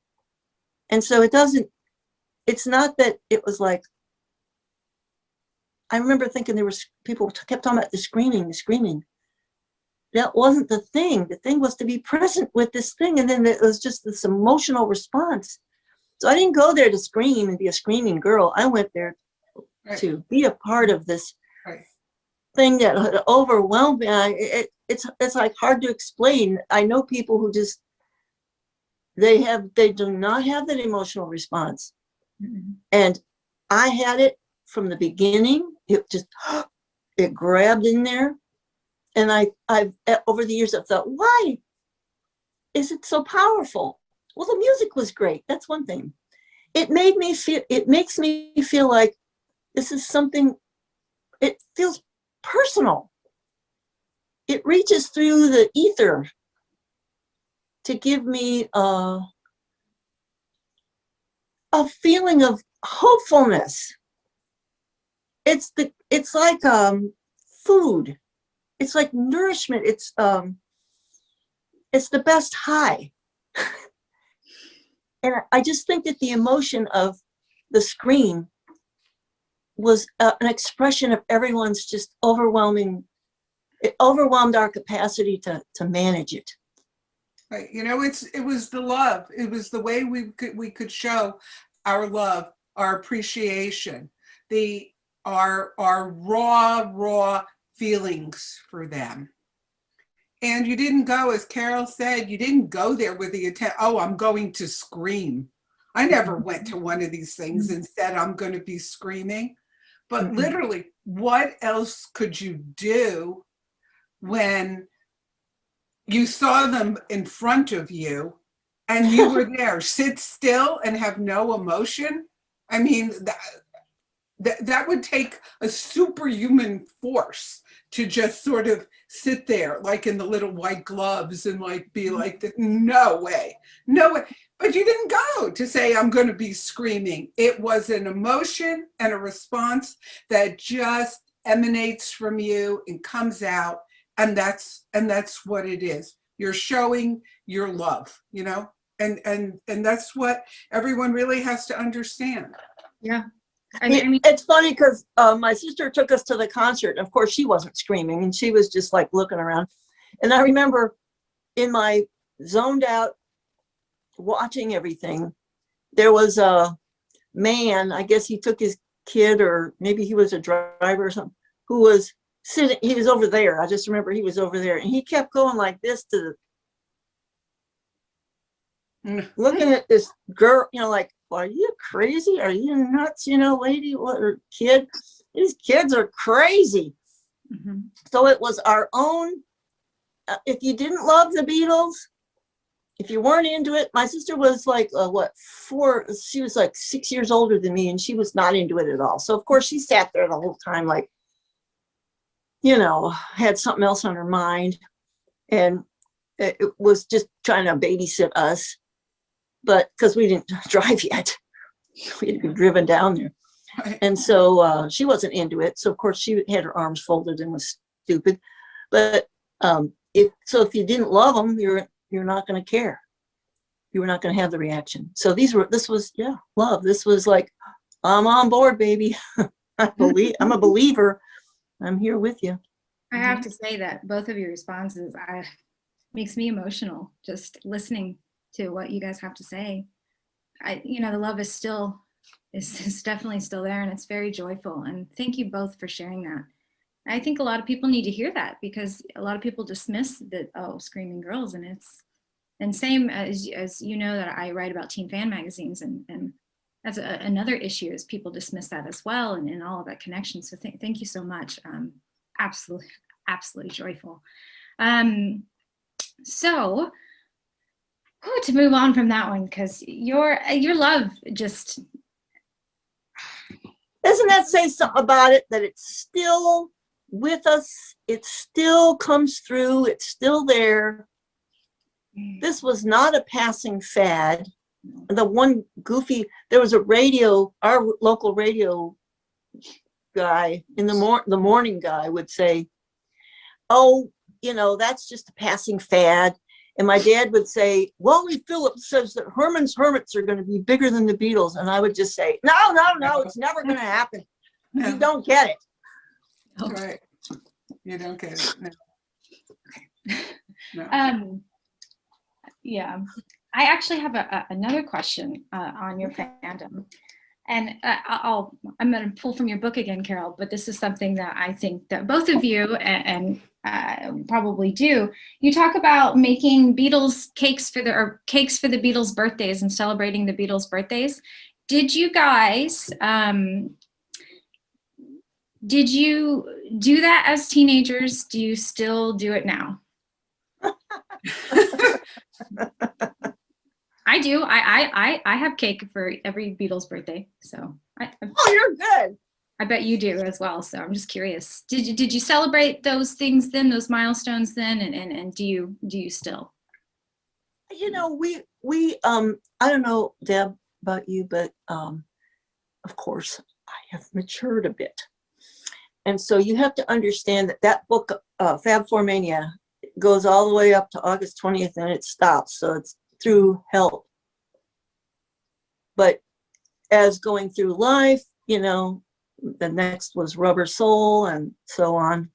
And so it's not that it was like, I remember thinking there was people kept talking about the screaming. That wasn't the thing. The thing was to be present with this thing. And then it was just this emotional response. So I didn't go there to scream and be a screaming girl. I went there to be a part of this thing that had overwhelmed me. It's like hard to explain. I know people who just, they do not have that emotional response. And I had it from the beginning. It grabbed in there. And I've over the years, I've thought, why is it so powerful? Well, the music was great. That's one thing. It makes me feel like this is something, it feels personal. It reaches through the ether to give me a feeling of hopefulness. It's like food. It's like nourishment. It's the best high. And I just think that the emotion of the scream was an expression of everyone's just overwhelming. It overwhelmed our capacity to manage it. Right. You know, it was the love. It was the way we could show our love, our appreciation, our raw feelings for them. And you didn't go, as Carol said, you didn't go there with the intent, oh, I'm going to scream. I never went to one of these things and said, I'm going to be screaming. But literally, what else could you do when you saw them in front of you and you were there? Sit still and have no emotion? I mean, that would take a superhuman force to just sort of sit there like in the little white gloves and like be like, no way. But you didn't go to say, I'm going to be screaming. It was an emotion and a response that just emanates from you and comes out. And that's what it is. You're showing your love, you know, and that's what everyone really has to understand. Yeah. I mean, it's funny because my sister took us to the concert. Of course, she wasn't screaming and she was just like looking around. And I remember in my zoned out watching everything, there was a man, I guess he took his kid or maybe he was a driver or something, who was sitting, he was over there. I just remember he was over there and he kept going like this to looking at this girl, you know, like, are you crazy? Are you nuts? You know, lady, what, or kid? These kids are crazy. So it was our own if you didn't love the Beatles, if you weren't into it, my sister was like, she was like 6 years older than me, and she was not into it at all. So of course she sat there the whole time, like, had something else on her mind, and it was just trying to babysit us. But because we didn't drive yet, we had to be driven down there. And so she wasn't into it. So of course she had her arms folded and was stupid. But if you didn't love them, you're not going to care. You were not going to have the reaction. So this was love. This was like, I'm on board, baby. I'm a believer. I'm here with you. I have to say that both of your responses makes me emotional just listening to what you guys have to say. The love is definitely still there, and it's very joyful. And thank you both for sharing that. I think a lot of people need to hear that, because a lot of people dismiss that, screaming girls, and same as that I write about teen fan magazines, and that's another issue, is people dismiss that as well, and all of that connection. So thank you so much. Absolutely joyful. So to move on from that one, because your love just, doesn't that say something about it, that it's still with us, it still comes through, it's still there. This was not a passing fad. The one there was our local radio guy in the morning guy would say, that's just a passing fad. And my dad would say, Wally Phillips says that Herman's Hermits are going to be bigger than the Beatles. And I would just say, no, it's never going to happen. You don't get it. Right. You don't get it. No. Yeah. I actually have another question on your fandom. And I'm going to pull from your book again, Carol, but this is something that I think that both of you and probably do. You talk about making Beatles cakes for the Beatles birthdays and celebrating the Beatles birthdays. Did you guys, did you do that as teenagers? Do you still do it now? I do. I have cake for every Beatles birthday. So you're good. I bet you do as well. So I'm just curious. Did you celebrate those things then, those milestones then, and do you still? We I don't know, Deb, about you, but of course I have matured a bit, and so you have to understand that book, Fab Four Mania, goes all the way up to August 20th, and it stops. So it's through help. But as going through life, the next was Rubber Soul, and so on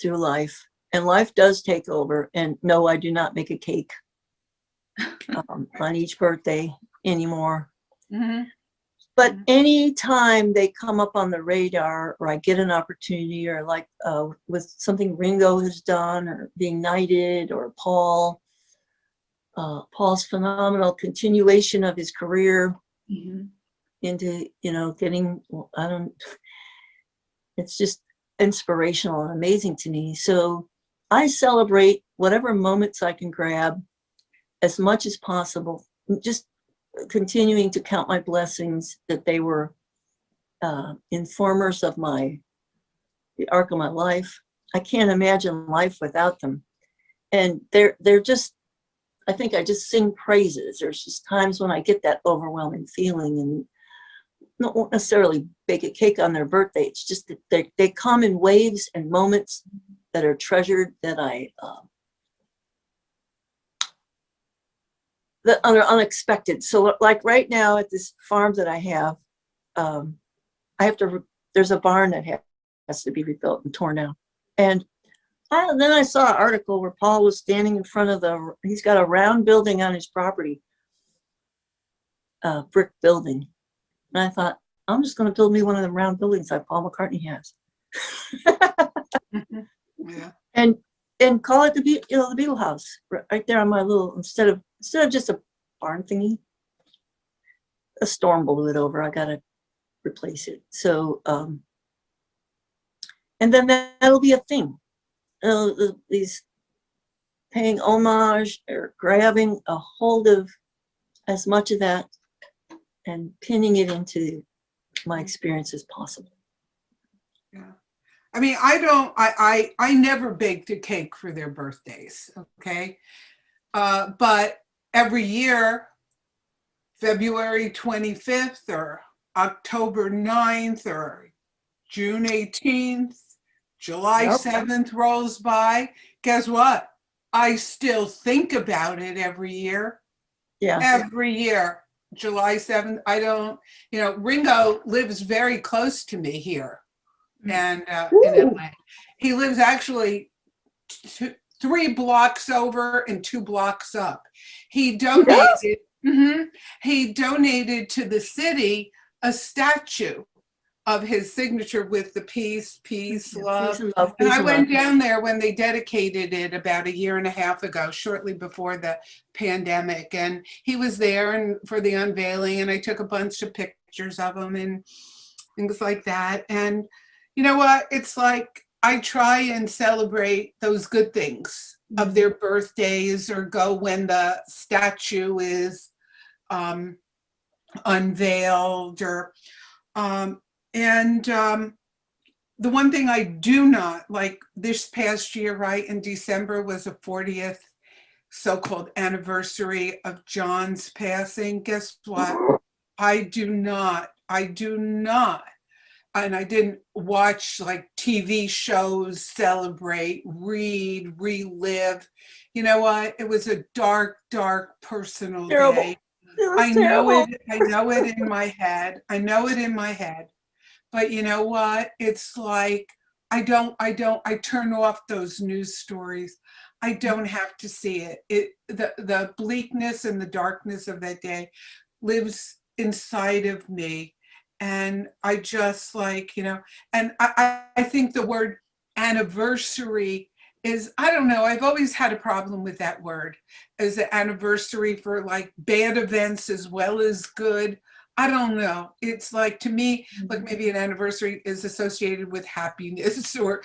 through life. And life does take over. And no, I do not make a cake on each birthday anymore. Mm-hmm. But anytime they come up on the radar, or I get an opportunity, or like with something Ringo has done, or being knighted, or Paul's phenomenal continuation of his career into, getting, it's just inspirational and amazing to me. So I celebrate whatever moments I can grab as much as possible, just continuing to count my blessings that they were informers of the arc of my life. I can't imagine life without them. And they're just, I think I just sing praises. There's just times when I get that overwhelming feeling, and won't necessarily bake a cake on their birthday. It's just that they come in waves and moments that are treasured, that that are unexpected. So like right now at this farm that I have there's a barn that has to be rebuilt and torn down. And then I saw an article where Paul was standing in front of he's got a round building on his property, brick building. And I thought, I'm just going to build me one of the round buildings like Paul McCartney has. Yeah. And call it the Beatle house right there on my little, instead of just a barn thingy. A storm blew it over. I got to replace it. So, and then that'll be a thing. these paying homage or grabbing a hold of as much of that and pinning it into my experience as possible. Yeah. I mean, I never baked a cake for their birthdays, okay? But every year, February 25th or October 9th or June 18th, July 7th rolls by. Guess what? I still think about it every year. Yeah. Every year, July 7th. I don't, Ringo lives very close to me here and in LA. He lives actually 3 blocks over and 2 blocks up. He donated. He donated to the city a statue of his signature with the peace, love. And I went down there when they dedicated it about a year and a half ago, shortly before the pandemic. And he was there and for the unveiling, and I took a bunch of pictures of him and things like that. And you know what? It's like I try and celebrate those good things of their birthdays, or go when the statue is unveiled, or the one thing I do not like this past year, right in December, was the 40th so-called anniversary of John's passing. Guess what? I do not, and I didn't watch like TV shows, celebrate, read, relive. You know what? It was a dark, dark personal day. I know it in my head. But you know what? It's like, I turn off those news stories. I don't have to see it. The bleakness and the darkness of that day lives inside of me. And I just and I think the word anniversary is, I don't know, I've always had a problem with that word as an anniversary for like bad events as well as good. I don't know. It's like, to me, like maybe an anniversary is associated with happiness or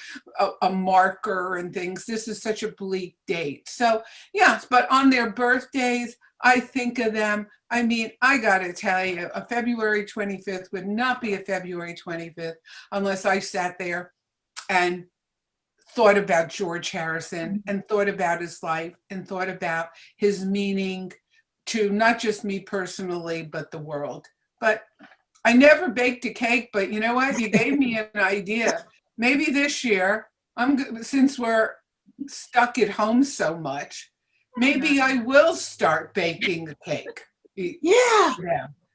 a marker and things. This is such a bleak date. So yes, but on their birthdays, I think of them. I mean, I got to tell you, a February 25th would not be a February 25th unless I sat there and thought about George Harrison and thought about his life and thought about his meaning to not just me personally, but the world. But I never baked a cake, but you know what? You gave me an idea. Maybe this year, since we're stuck at home so much, maybe I will start baking a cake. Yeah.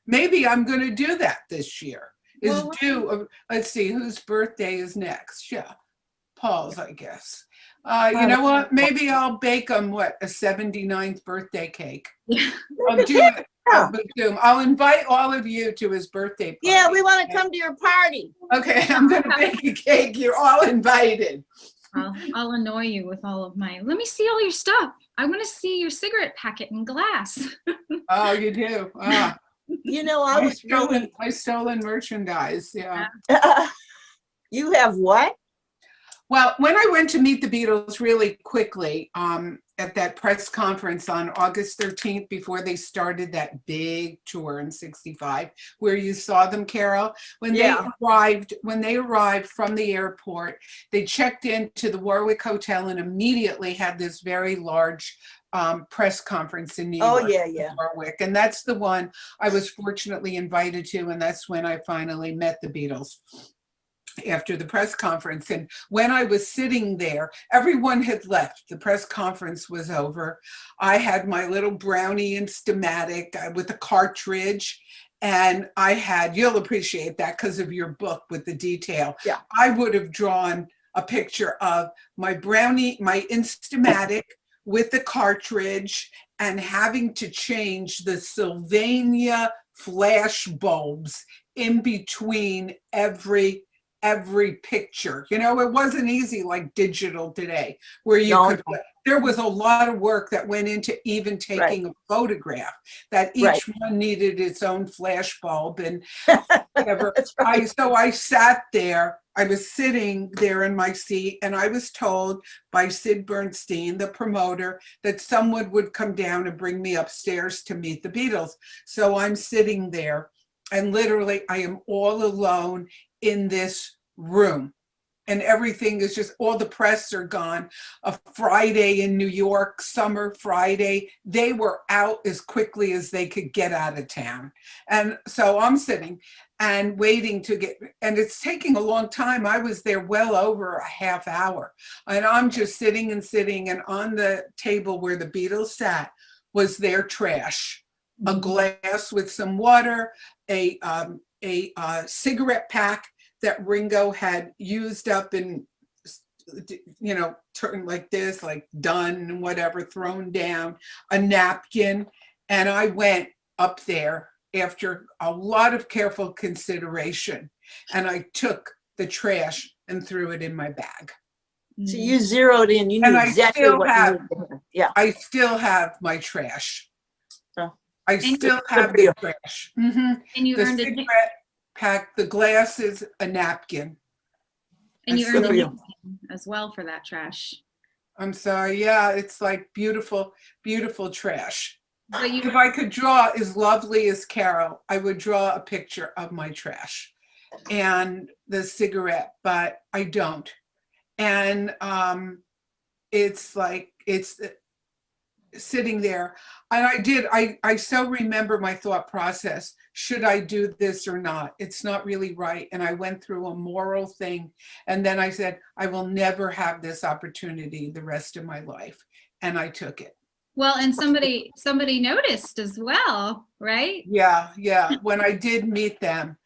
Maybe I'm going to do that this year. Let's see, whose birthday is next? Yeah, Paul's, I guess. You know what? Maybe I'll bake him, a 79th birthday cake. I'll do it. I'll invite all of you to his birthday party. Yeah, we want to come to your party. Okay, I'm going to bake a cake. You're all invited. I'll annoy you with all of my, let me see all your stuff. I want to see your cigarette packet and glass. Oh, you do? You know, I was my stolen merchandise, yeah. You have what? Well, when I went to meet the Beatles really quickly at that press conference on August 13th, before they started that big tour in '65, where you saw them, Carol, when they arrived from the airport, they checked into the Warwick Hotel and immediately had this very large press conference in New York. Oh, yeah. Warwick. And that's the one I was fortunately invited to. And that's when I finally met the Beatles, after the press conference. And when I was sitting there, everyone had left. The press conference was over. I had my little Brownie Instamatic with a cartridge. And I had, you'll appreciate that because of your book with the detail. Yeah. I would have drawn a picture of my Brownie, my Instamatic with the cartridge, and having to change the Sylvania flash bulbs in between every picture. You know, it wasn't easy like digital today, where you could, there was a lot of work that went into even taking a photograph, that each one needed its own flash bulb and whatever. So I sat there, I was sitting there in my seat, and I was told by Sid Bernstein, the promoter, that someone would come down and bring me upstairs to meet the Beatles. So I'm sitting there, and literally I am all alone in this room. And everything is just, all the press are gone. A Friday in New York, summer Friday, they were out as quickly as they could get out of town. And so I'm sitting and waiting to get, and it's taking a long time. I was there well over a half hour. And I'm just sitting, and on the table where the Beatles sat was their trash. A glass with some water, a cigarette pack that Ringo had used up and, you know, turned like this, like done and whatever, thrown down, a napkin. And I went up there after a lot of careful consideration, and I took the trash and threw it in my bag. So you zeroed in, you knew exactly what you needed. Yeah. I still have my trash. So, I still have the trash. And you the earned cigarette pack, the glasses, a napkin. And you earned a as well for that trash. I'm sorry. Yeah, it's like beautiful, beautiful trash. But If I could draw as lovely as Carol, I would draw a picture of my trash and the cigarette, but I don't. And it's like, it's sitting there. And I so remember my thought process. Should I do this or not? It's not really right. And I went through a moral thing. And then I said, I will never have this opportunity the rest of my life. And I took it. Well, and somebody noticed as well, right? Yeah. When I did meet them,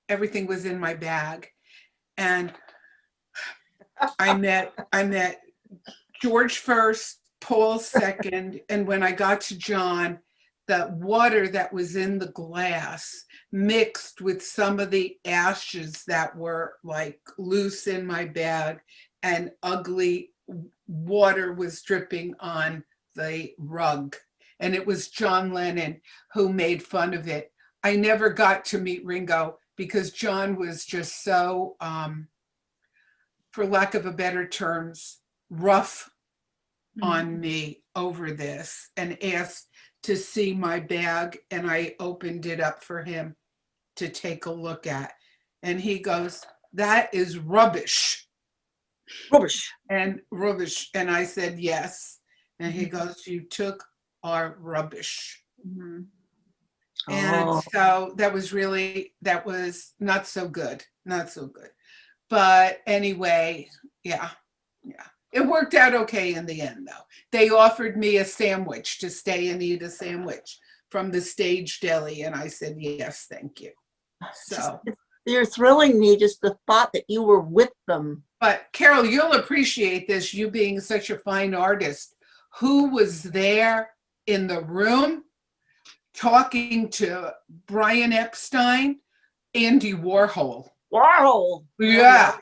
everything was in my bag. And I met George first, Paul second, and when I got to John, the water that was in the glass mixed with some of the ashes that were like loose in my bag, and ugly water was dripping on the rug. And it was John Lennon who made fun of it. I never got to meet Ringo because John was just so, for lack of a better terms, rough on me over this, and asked to see my bag, and I opened it up for him to take a look at. And he goes, "That is rubbish." And I said, "Yes." And he goes, "You took our rubbish." And so that was not so good. But anyway, yeah. It worked out okay in the end, though. They offered me a sandwich to stay and eat a sandwich from the stage deli, and I said, yes, thank you. So you're thrilling me, just the thought that you were with them. But Carol, you'll appreciate this, you being such a fine artist. Who was there in the room talking to Brian Epstein? Andy Warhol. Yeah.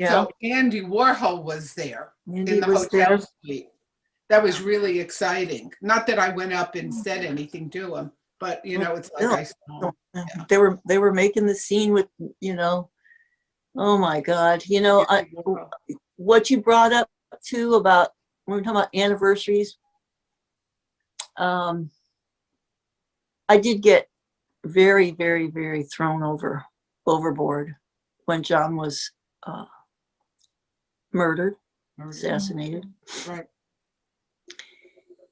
So Andy Warhol was there in the hotel suite. That was really exciting. Not that I went up and said anything to him, but it's like I saw him. Yeah. They were making the scene with, oh my God, what you brought up too about, when we're talking about anniversaries, I did get very, very, very thrown overboard when John was murdered, assassinated. Right.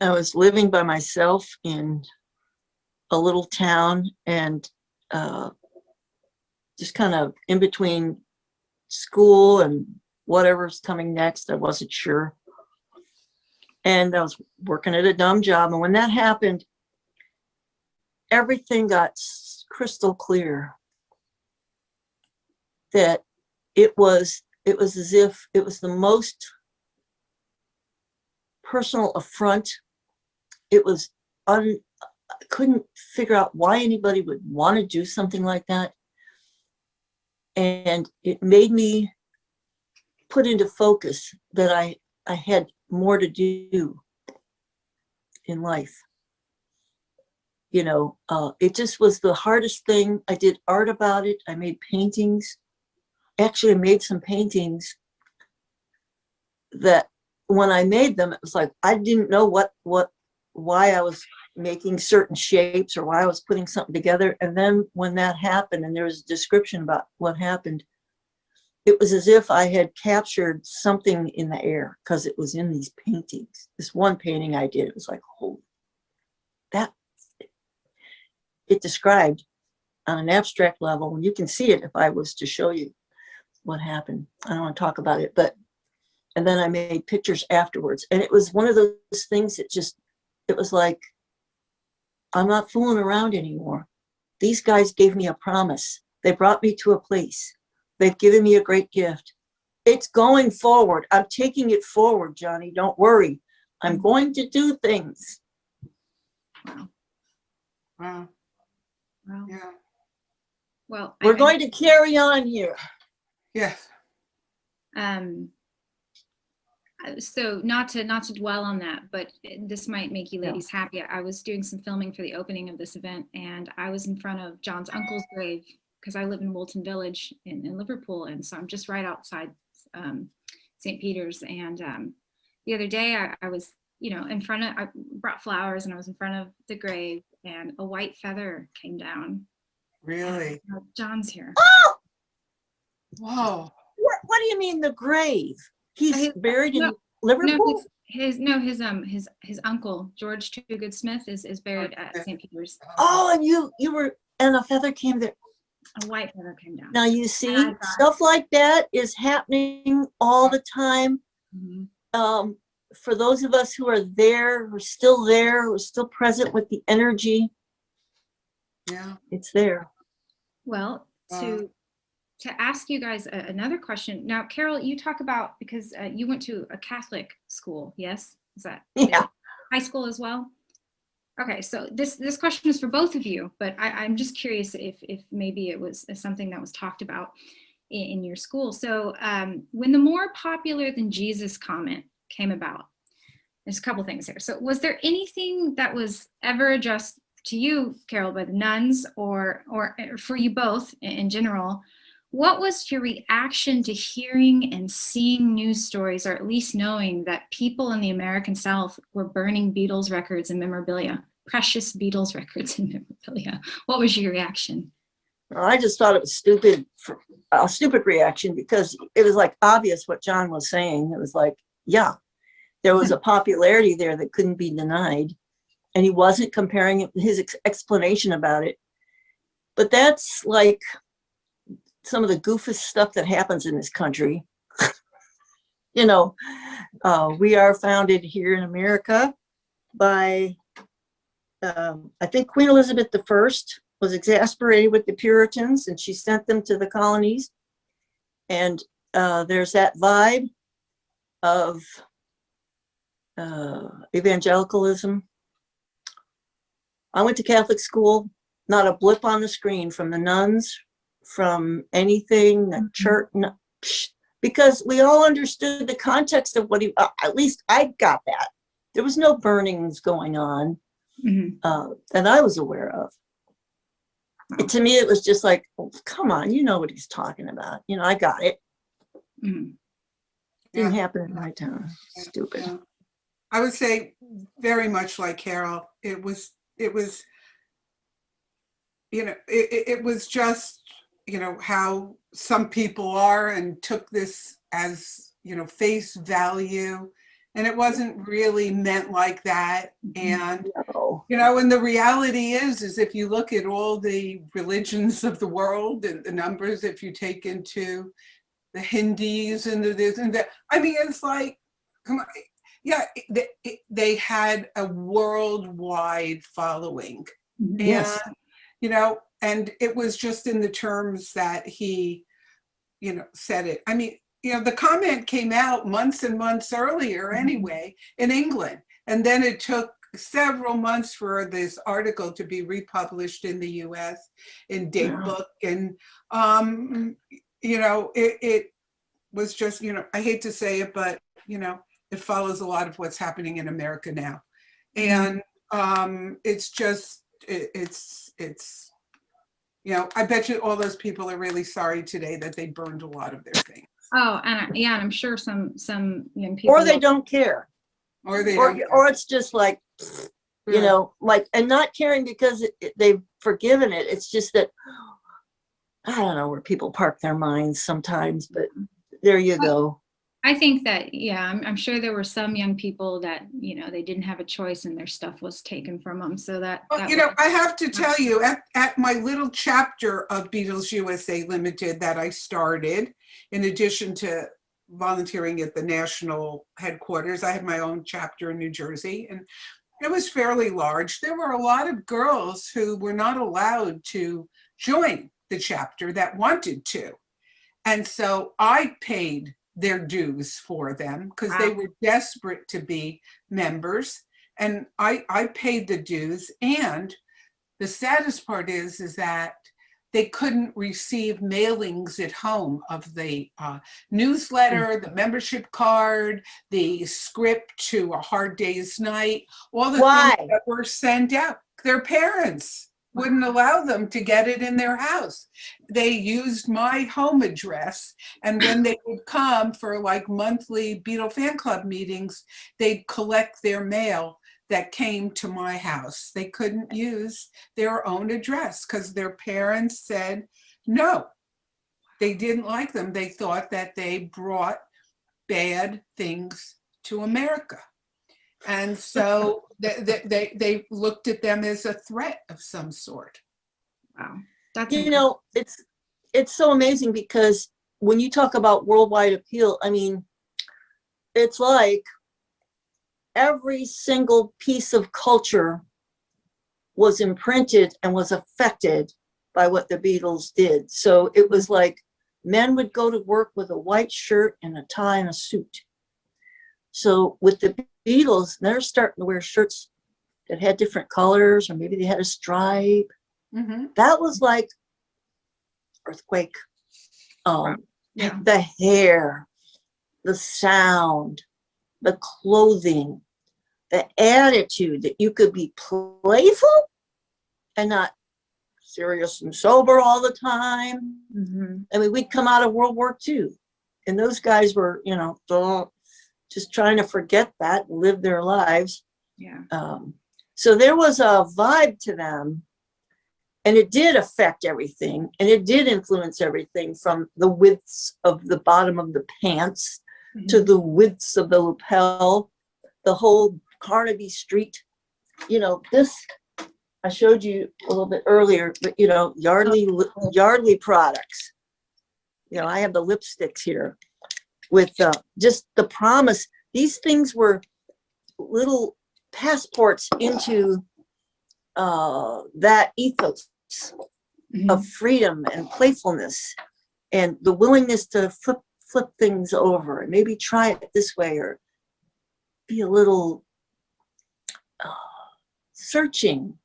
I was living by myself in a little town, and just kind of in between school and whatever's coming next. I wasn't sure. And I was working at a dumb job. And when that happened, everything got crystal clear that it was as if it was the most personal affront. It was I couldn't figure out why anybody would want to do something like that. And it made me put into focus that I had more to do in life. You know, it just was the hardest thing. I did art about it. I made paintings. Actually, I made some paintings that when I made them, it was like, I didn't know why I was making certain shapes or why I was putting something together. And then when that happened and there was a description about what happened, it was as if I had captured something in the air because it was in these paintings. This one painting I did, it was like, holy, that it described on an abstract level, and you can see it if I was to show you what happened. I don't want to talk about it, but, and then I made pictures afterwards. And it was one of those things that just, it was like, I'm not fooling around anymore. These guys gave me a promise. They brought me to a place. They've given me a great gift. It's going forward. I'm taking it forward, Johnny. Don't worry. I'm going to do things. Wow. Wow. Wow. Yeah. Well, We're going to carry on here. Yes. So not to dwell on that, but this might make you ladies happy. I was doing some filming for the opening of this event, and I was in front of John's uncle's grave because I live in Woolton Village in Liverpool, and so I'm just right outside St. Peter's. And the other day I was, you know, I brought flowers and I was in front of the grave, and a white feather came down. Really? John's here. Oh! Whoa. What do you mean the grave? He's buried in Liverpool? No, his uncle, George Toogood Smith, is buried at St. Peter's. Oh, and you were, and a feather came there. A white feather came down. Now you see, stuff like that is happening all the time. Mm-hmm. For those of us who are there, who are still present with the energy. Yeah. It's there. Well, to ask you guys another question. Now, Carol, you talk about, because you went to a Catholic school, yes? Is that high school as well? Okay, so this question is for both of you, but I'm just curious if maybe it was something that was talked about in your school. So when the more popular than Jesus comment came about, there's a couple things here. So was there anything that was ever addressed to you, Carol, by the nuns, or for you both in general? What was your reaction to hearing and seeing news stories, or at least knowing that people in the American South were burning Beatles records and memorabilia, precious Beatles records and memorabilia? What was your reaction? Well, I just thought it was a stupid reaction, because it was like obvious what John was saying. It was like, yeah, there was a popularity there that couldn't be denied. And he wasn't comparing his explanation about it. But that's like some of the goofest stuff that happens in this country. You know, we are founded here in America by, I think Queen Elizabeth I was exasperated with the Puritans, and she sent them to the colonies. And there's that vibe of evangelicalism. I went to Catholic school, not a blip on the screen from the nuns, from anything, the church, because we all understood the context of what at least I got that. There was no burnings going on that I was aware of. To me, it was just like, oh, come on, you know what he's talking about. You know, I got it. Didn't happen in my town. Stupid. Yeah. I would say very much like Carol. It was, you know, it was just, you know, how some people are, and took this as, you know, face value, and it wasn't really meant like that. And, you know, and the reality is if you look at all the religions of the world and the numbers, if you take into the Hindus and the this and that, I mean, it's like, come on. Yeah, they had a worldwide following. Yes. And, you know, and it was just in the terms that he, you know, said it. I mean, you know, the comment came out months and months earlier anyway in England. And then it took several months for this article to be republished in the US in Date Book. And, you know, was just, I hate to say it, but, it follows a lot of what's happening in America now. And it's just, it's, I bet you all those people are really sorry today that they burned a lot of their things. Oh, and yeah, and I'm sure some young people. Or they don't care. Or they Or it's just like, like, and not caring because they've forgiven it. It's just that, I don't know where people park their minds sometimes, but there you go. I think that, yeah, I'm sure there were some young people that, they didn't have a choice and their stuff was taken from them. So that, I have to tell you, at my little chapter of Beatles USA Limited that I started, in addition to volunteering at the national headquarters, I had my own chapter in New Jersey, and it was fairly large. There were a lot of girls who were not allowed to join the chapter that wanted to. And so I paid their dues for them because they were desperate to be members. And I paid the dues. And the saddest part is that they couldn't receive mailings at home of the newsletter, the membership card, the script to A Hard Day's Night, all the things that were sent out. Their parents wouldn't allow them to get it in their house. They used my home address, and when they would come for like monthly Beatle fan club meetings, they'd collect their mail that came to my house. They couldn't use their own address because their parents said no. They didn't like them. They thought that they brought bad things to America. And so they looked at them as a threat of some sort. Wow. That's it's so amazing because when you talk about worldwide appeal, I mean, it's like every single piece of culture was imprinted and was affected by what the Beatles did. So it was like men would go to work with a white shirt and a tie and a suit. So with the Beatles, they're starting to wear shirts that had different colors, or maybe they had a stripe. Mm-hmm. That was like earthquake. Yeah. The hair, the sound, the clothing, the attitude that you could be playful and not serious and sober all the time. Mm-hmm. I mean, we'd come out of World War II, and those guys were, just trying to forget that and live their lives. Yeah. So there was a vibe to them, and it did affect everything, and it did influence everything from the widths of the bottom of the pants to the widths of the lapel, the whole Carnaby Street. This I showed you a little bit earlier, but Yardley products. I have the lipsticks here with just the promise. These things were little passports into that ethos of freedom and playfulness and the willingness to flip things over and maybe try it this way or be a little searching.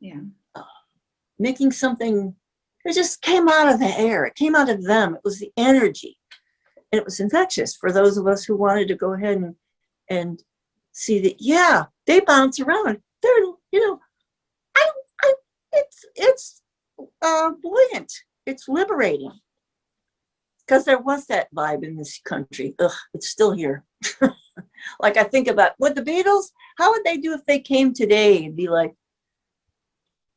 Yeah. Making something, it just came out of the air. It came out of them. It was the energy. And it was infectious for those of us who wanted to go ahead and see that, yeah, they bounce around. They're, it's buoyant. It's liberating. Because there was that vibe in this country. Ugh, it's still here. Like I think about, what the Beatles, how would they do if they came today and be like,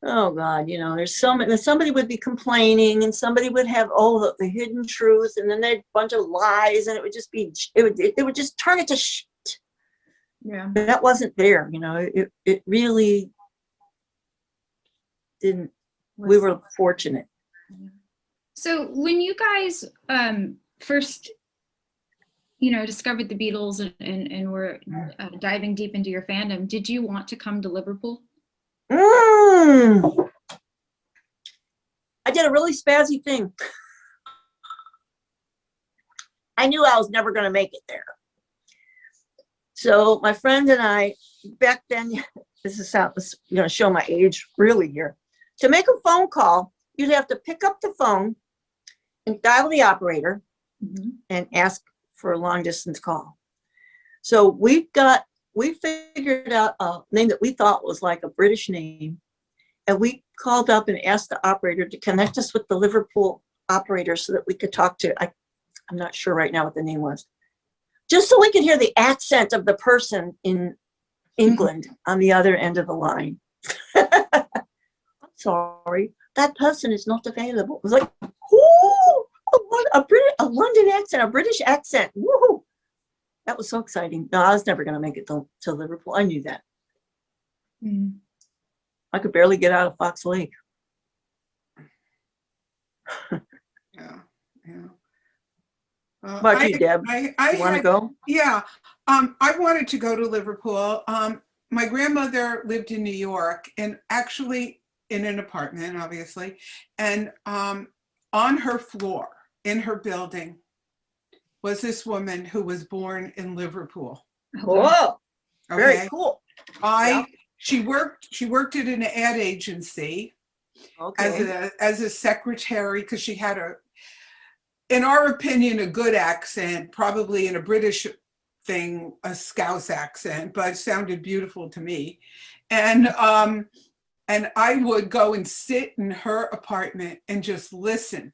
oh God, there's somebody would be complaining and somebody would have the hidden truth and then they'd a bunch of lies and it would just be, they would just turn it to shit. Yeah. That wasn't there, it really didn't, we were fortunate. So when you guys first, discovered the Beatles and were diving deep into your fandom, did you want to come to Liverpool? I did a really spazzy thing. I knew I was never going to make it there. So my friend and I, back then, this is going to show my age really here. To make a phone call, you'd have to pick up the phone and dial the operator. and ask for a long distance call. So we figured out a name that we thought was like a British name. And we called up and asked the operator to connect us with the Liverpool operator so that we could talk to, I'm not sure right now what the name was, just so we could hear the accent of the person in England on the other end of the line. I'm sorry, that person is not available. It was like, ooh, a London accent, a British accent. Woohoo! That was so exciting. No, I was never going to make it to Liverpool. I knew that. I could barely get out of Fox Lake. Yeah. What about you, Deb? I want to go? Yeah. I wanted to go to Liverpool. My grandmother lived in New York, and actually in an apartment, obviously. And on her floor in her building was this woman who was born in Liverpool. Whoa, very Okay. cool. She worked at an ad agency Okay. as a secretary, because she had in our opinion, a good accent, probably in a British thing, a Scouse accent, but it sounded beautiful to me. And I would go and sit in her apartment and just listen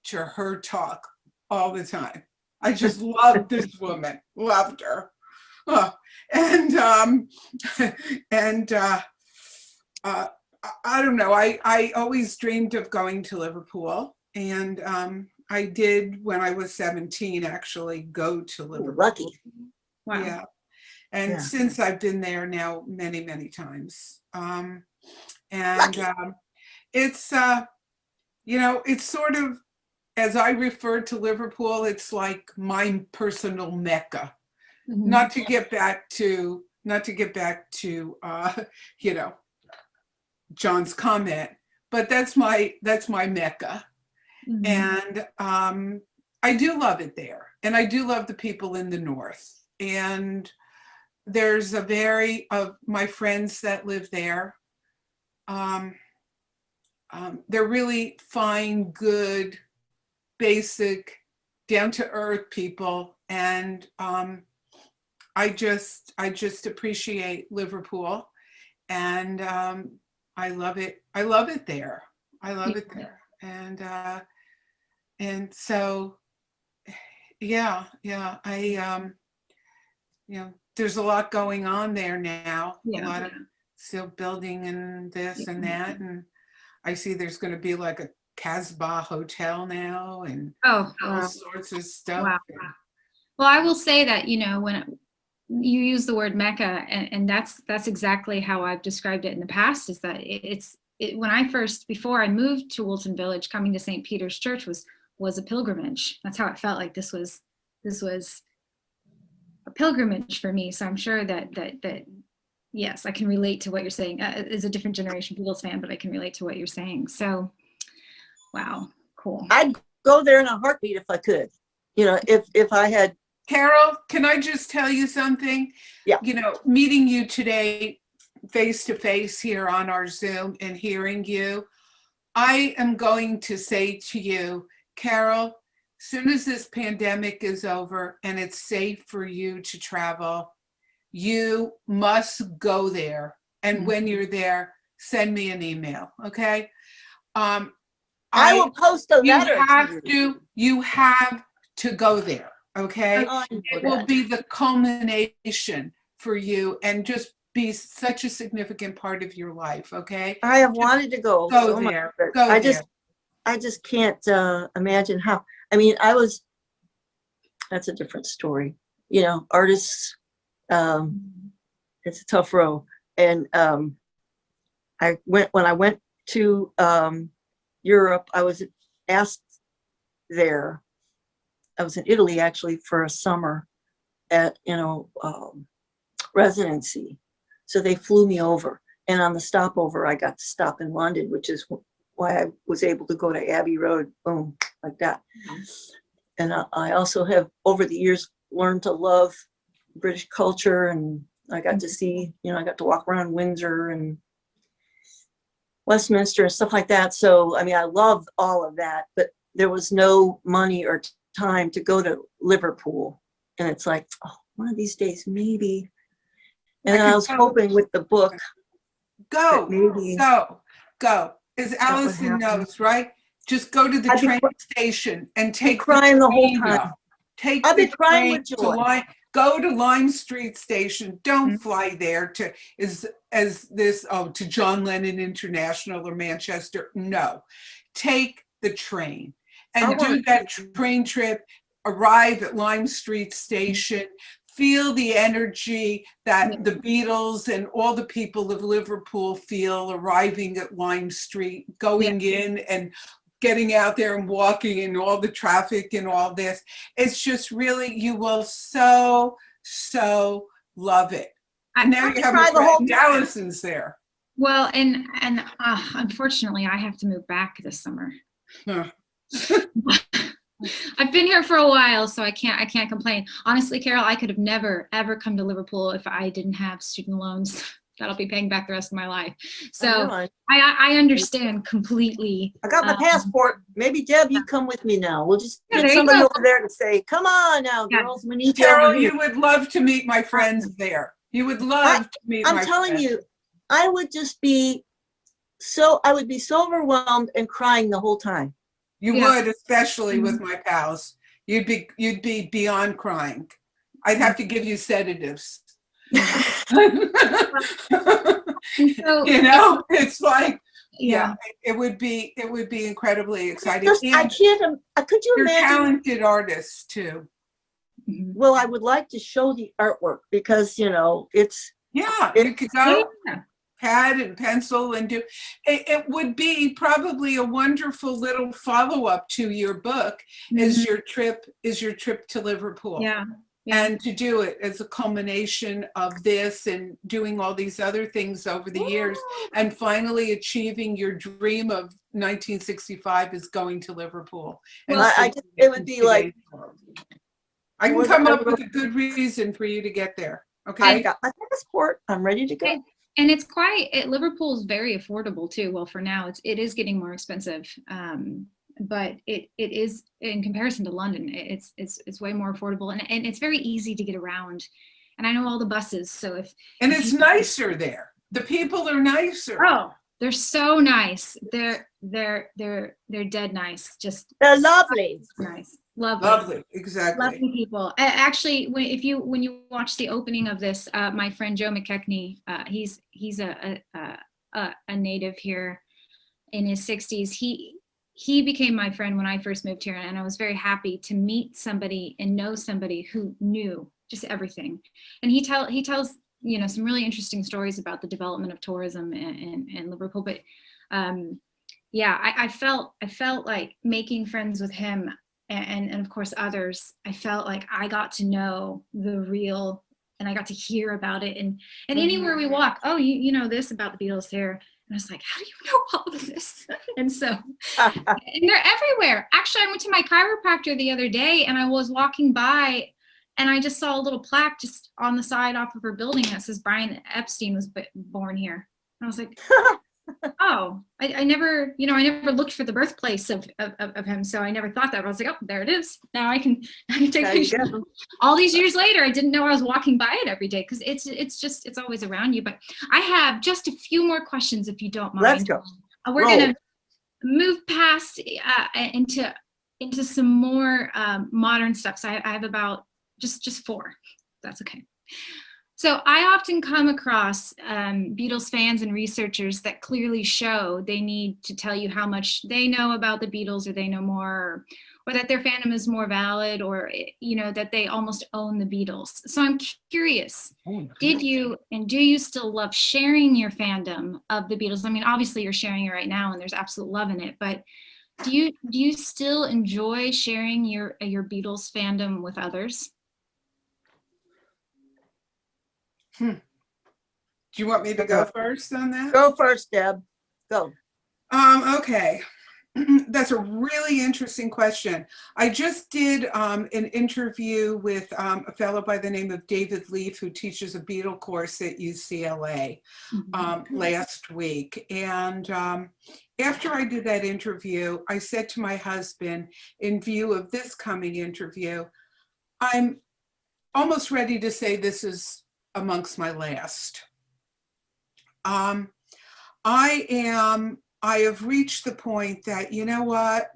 to her talk all the time. I just loved this woman, loved her. I don't know. I always dreamed of going to Liverpool, and I did when I was 17. Actually, go to Liverpool. Lucky. Wow. Yeah, and since I've been there now many times. It's it's sort of, as I refer to Liverpool, it's like my personal Mecca. Not to get back to John's comment, but that's my Mecca. And I do love it there, and I do love the people in the north. And there's of my friends that live there. They're really fine, good, basic, down to earth people, and I just appreciate Liverpool, and I love it. I love it there. I love it there, and so there's a lot going on there now. A lot of still building and this and that, and I see there's going to be like a Casbah hotel now, and all sorts of stuff. Wow. Well, I will say that, when you use the word Mecca, and that's exactly how I've described it in the past, is that before I moved to Woolton Village, coming to St. Peter's Church was a pilgrimage. That's how it felt like. This was a pilgrimage for me. So I'm sure that yes, I can relate to what you're saying. As a different generation Beatles fan, but I can relate to what you're saying. So, wow, cool. I'd go there in a heartbeat if I could. If I had. Carol, can I just tell you something? Yeah. Meeting you today face to face here on our Zoom and hearing you, I am going to say to you, Carol, as soon as this pandemic is over and it's safe for you to travel, you must go there. And when you're there, send me an email, okay? I will post a letter. You have to go there, okay? It will be the culmination for you and just be such a significant part of your life, okay? I have wanted to go. Go there. I just can't imagine how. That's a different story. Artists, it's a tough row. And when I went to Europe, I was asked there. I was in Italy actually for a summer at residency. So they flew me over, and on the stopover, I got to stop in London, which is why I was able to go to Abbey Road, boom, like that. And I also have, over the years, learned to love British culture, and I got to see, I got to walk around Windsor and Westminster and stuff like that. So, I love all of that, but there was no money or time to go to Liverpool. And it's like, oh, one of these days, maybe. And I was hoping with the book. Go, maybe go. As Allison knows, right? Just go to the I'd be train station and take crying the whole train time. up. Take I'd be the crying train with to joy. go to Lime Street Station. Don't Mhm. fly there to to John Lennon International or Manchester. No, take the train I and do want that train trip. Arrive at Lime Street Station. Feel the energy that the Beatles and all the people of Liverpool feel arriving at Lime Street, going in and getting out there and walking and all the traffic and all this. It's just really, you will so love it. And now you have a friend, Allison's there. Well, and unfortunately, I have to move back this summer. Huh. I've been here for a while, so I can't complain. Honestly, Carol, I could have never ever come to Liverpool if I didn't have student loans that I'll be paying back the rest of my life. So I understand completely. I got my passport. Maybe Deb, you come with me now. We'll just Yeah, get there you somebody go. over there to say, come on now, Yeah. girls, we need you Carol, over here. you would love to meet my friends there. You would love to meet my I'm telling friends. you, I would just be so overwhelmed and crying the whole time. You Yeah. would, especially with my pals. You'd be beyond crying. I'd have to give you sedatives. So, You know, it's like, yeah. it would be incredibly exciting. Just, I can't, could you You're imagine? talented artists too. Mhm. Well, I would like to show the artwork because, you know, it's, Yeah, you could go Yeah. pad and pencil and do it would be probably a wonderful little follow-up to your book is Mhm. your trip to Liverpool. Yeah. And to do it as a culmination of this and doing all these other things over the years and finally achieving your dream of 1965 is going to Liverpool. And Well, so it would be like, I can come up with a good reason for you to get there. Okay. I got my passport. I'm ready to go. And it's Liverpool is very affordable too. Well, for now, it is getting more expensive, but it is in comparison to London. It's way more affordable, and it's very easy to get around. And I know all the buses, so and it's nicer there. The people are nicer. Oh, they're so nice. They're dead nice. Just They're lovely. nice. Lovely, exactly. lovely people. Actually, when you watch the opening of this, my friend Joe McKechnie, he's a native here in his 60s. He became my friend when I first moved here, and I was very happy to meet somebody and know somebody who knew just everything. And he tells some really interesting stories about the development of tourism in Liverpool. But I felt like making friends with him. And of course others, I felt like I got to know the real, and I got to hear about it. And anywhere we walk, oh, you know this about the Beatles here. And I was like, how do you know all of this? And so, and they're everywhere. Actually, I went to my chiropractor the other day and I was walking by and I just saw a little plaque just on the side off of her building that says Brian Epstein was born here. And I was like, oh, I never looked for the birthplace of him, so I never thought that. But I was like, oh, there it is. Now I can take pictures. All these years later, I didn't know I was walking by it every day because it's always around you. But I have just a few more questions, if you don't mind. Let's go. We're gonna move past into some more modern stuff. So I have about just 4. That's okay. So I often come across Beatles fans and researchers that clearly show they need to tell you how much they know about the Beatles, or they know more, or that their fandom is more valid, or that they almost own the Beatles. So I'm curious, did you and do you still love sharing your fandom of the Beatles? I mean, obviously you're sharing it right now and there's absolute love in it, but do you still enjoy sharing your Beatles fandom with others? Do you want me to go first on that? Go first, Deb. Go. Okay. That's a really interesting question. I just did an interview with a fellow by the name of David Leaf, who teaches a Beatle course at UCLA last week. And after I did that interview, I said to my husband, in view of this coming interview, I'm almost ready to say this is amongst my last. I have reached the point that, you know what,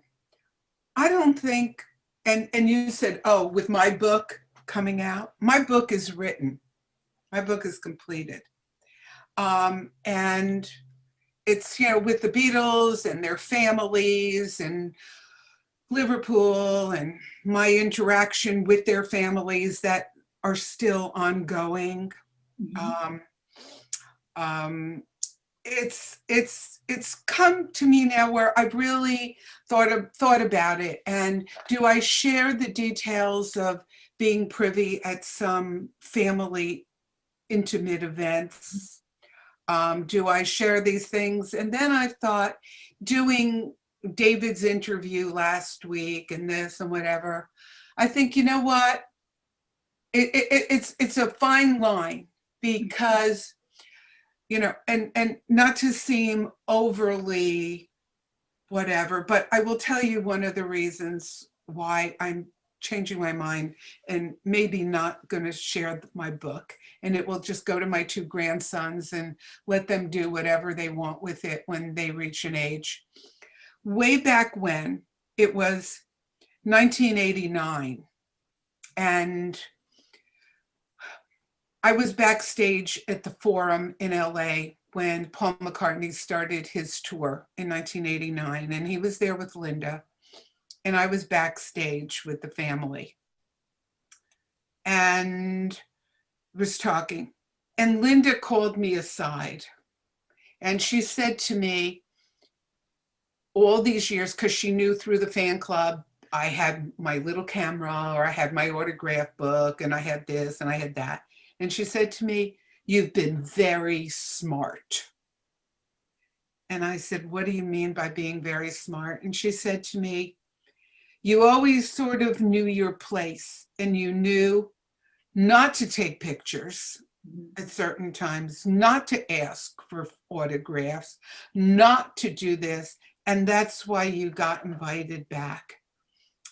I don't think, and you said, oh, with my book coming out, my book is written. My book is completed. And it's, you know, with the Beatles and their families and Liverpool and my interaction with their families that are still ongoing. It's come to me now where I've really thought about it. And do I share the details of being privy at some family intimate events? Do I share these things? And then I thought, doing David's interview last week and this and whatever, I think, you know what? It's a fine line, because, you know, and not to seem overly whatever, but I will tell you one of the reasons why I'm changing my mind and maybe not going to share my book, and it will just go to my two grandsons and let them do whatever they want with it when they reach an age. Way back when, it was 1989, and I was backstage at the Forum in LA when Paul McCartney started his tour in 1989, and he was there with Linda, and I was backstage with the family and was talking. And Linda called me aside, and she said to me, all these years, because she knew through the fan club, I had my little camera, or I had my autograph book, and I had this and I had that. And she said to me, "You've been very smart." And I said, "What do you mean by being very smart?" And she said to me, "You always sort of knew your place, and you knew not to take pictures at certain times, not to ask for autographs, not to do this. And that's why you got invited back."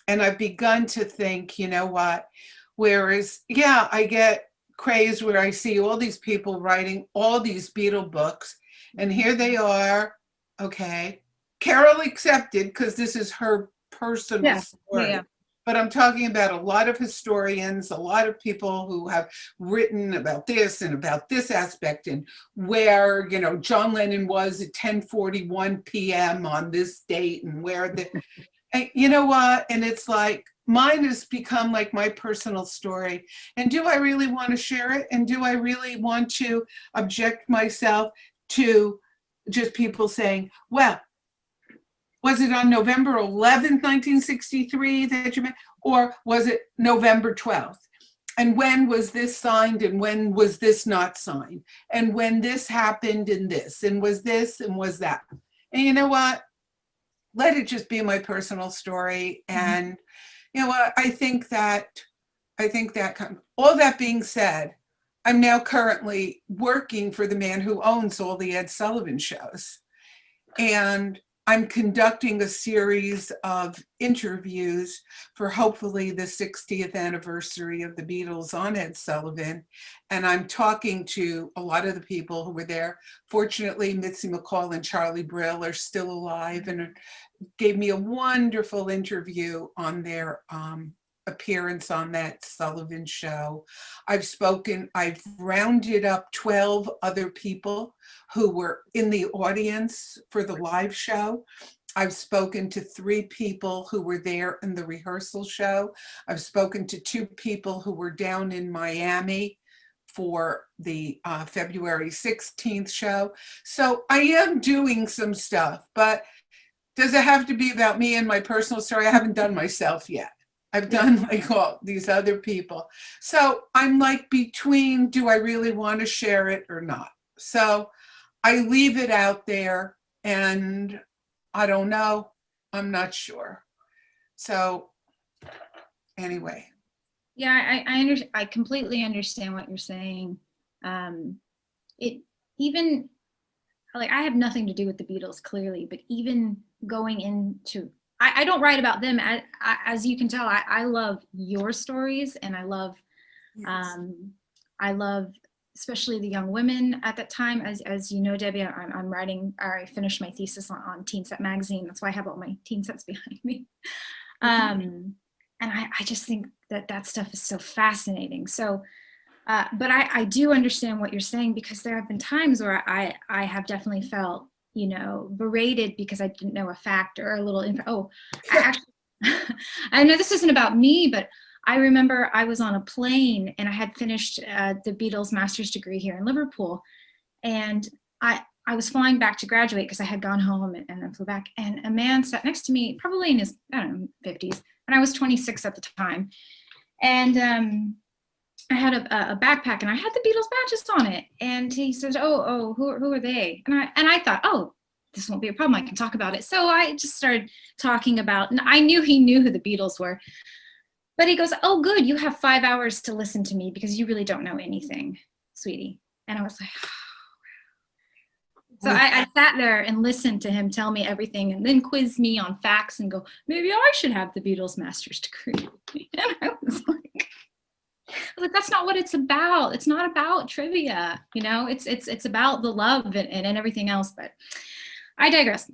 And I've begun to think, you know what? Whereas, yeah, I get crazed where I see all these people writing all these Beatle books, and here they are, okay, Carol accepted, because this is her personal story. Yeah. But I'm talking about a lot of historians, a lot of people who have written about this and about this aspect, and where, you know, John Lennon was at 10:41 p.m. on this date, and where the, and you know what? And it's like, mine has become like my personal story. And do I really want to share it? And do I really want to object myself to just people saying, well, was it on November 11th, 1963 that you met? Or was it November 12th? And when was this signed, and when was this not signed? And when this happened, and this, and was this, and was that? And you know what? Let it just be my personal story. And you know what? I think that all that being said, I'm now currently working for the man who owns all the Ed Sullivan shows. And I'm conducting a series of interviews for hopefully the 60th anniversary of the Beatles on Ed Sullivan. And I'm talking to a lot of the people who were there. Fortunately, Mitzi McCall and Charlie Brill are still alive, and gave me a wonderful interview on their appearance on that Sullivan show. I've rounded up 12 other people who were in the audience for the live show. I've spoken to 3 people who were there in the rehearsal show. I've spoken to 2 people who were down in Miami for the February 16th show. So I am doing some stuff, but does it have to be about me and my personal story? I haven't done myself yet. I've done like all these other people. So I'm like between, do I really want to share it or not? So I leave it out there, and I don't know. I'm not sure. So anyway. Yeah, I completely understand what you're saying. It even like I have nothing to do with the Beatles clearly, but even going into I don't write about them as you can tell. I love your stories, and I love Yes. I love especially the young women at that time. As you know, Debbie, I'm writing, or I finished my thesis on Teen Set magazine. That's why I have all my teen sets behind me. And I just think that stuff is so fascinating. So, but I do understand what you're saying, because there have been times where I have definitely felt, berated because I didn't know a fact or a little info. Oh, I actually, I know this isn't about me, but I remember I was on a plane and I had finished the Beatles master's degree here in Liverpool. And I was flying back to graduate because I had gone home and then flew back. And a man sat next to me, probably in his, I don't know, 50s. And I was 26 at the time. And I had a backpack and I had the Beatles badges on it. And he said, oh, who are they? And I thought, oh, this won't be a problem. I can talk about it. So I just started talking about, and I knew he knew who the Beatles were. But he goes, oh, good, you have 5 hours to listen to me because you really don't know anything, sweetie. And I was like, so I sat there and listened to him tell me everything and then quiz me on facts and go, maybe I should have the Beatles master's degree. And I was like, that's not what it's about. It's not about trivia. It's about the love and everything else. But I digress.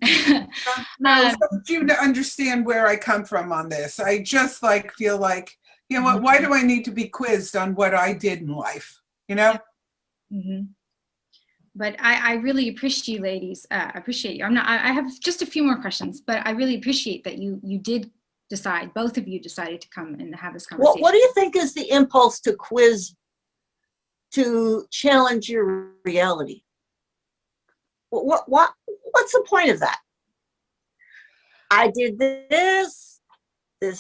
No, so you to understand where I come from on this. I just feel like, you know what, why do I need to be quizzed on what I did in life? Mm-hmm. But I really appreciate you, ladies. I appreciate you. I have just a few more questions, but I really appreciate that you did decide, both of you decided to come and have this conversation. What do you think is the impulse to quiz, to challenge your reality? What's the point of that? I did this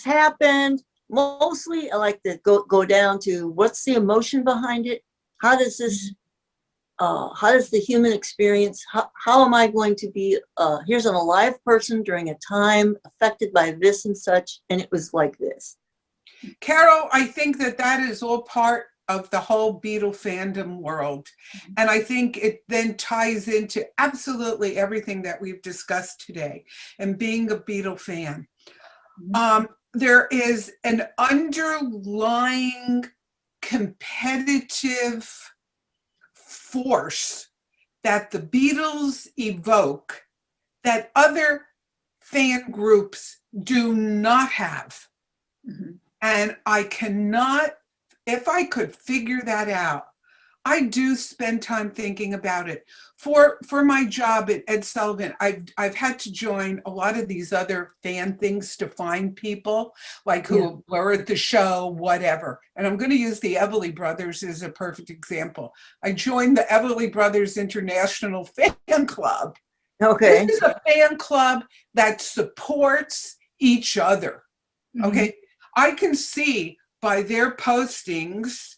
happened. Mostly I like to go down to what's the emotion behind it? How does this, how does the human experience, how am I going to be, here's an alive person during a time affected by this and such, and it was like this. Carol, I think that is all part of the whole Beatle fandom world. And I think it then ties into absolutely everything that we've discussed today and being a Beatle fan. There is an underlying competitive force that the Beatles evoke that other fan groups do not have. And I cannot, if I could figure that out, I do spend time thinking about it. For my job at Ed Sullivan, I've had to join a lot of these other fan things to find people like who were at the show, whatever. And I'm going to use the Everly Brothers as a perfect example. I joined the Everly Brothers International Fan Club. Okay. This is a fan club that supports each other. Okay. I can see by their postings,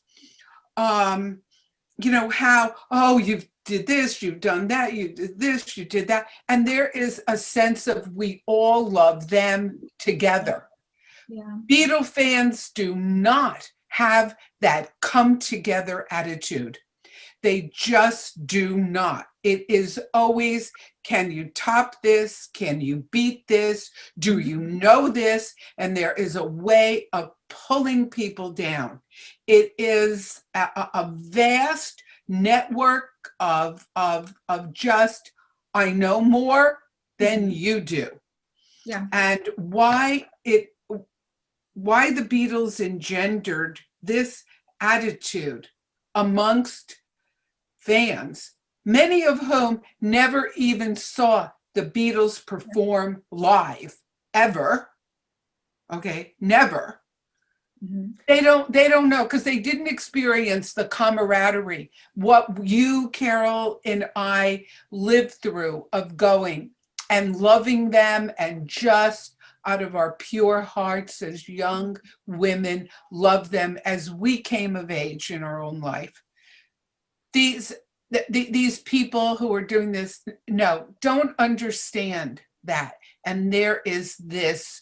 how, oh, you did this, you've done that, you did this, you did that. And there is a sense of we all love them together. Yeah. Beatle fans do not have that come together attitude. They just do not. It is always, can you top this? Can you beat this? Do you know this? And there is a way of pulling people down. It is a vast network of just, I know more than you do. Yeah. And why the Beatles engendered this attitude amongst fans, many of whom never even saw the Beatles perform live, ever. Okay, never. They don't know because they didn't experience the camaraderie, what you, Carol, and I lived through of going and loving them and just out of our pure hearts as young women, love them as we came of age in our own life. These people who are doing this, no, don't understand that. And there is this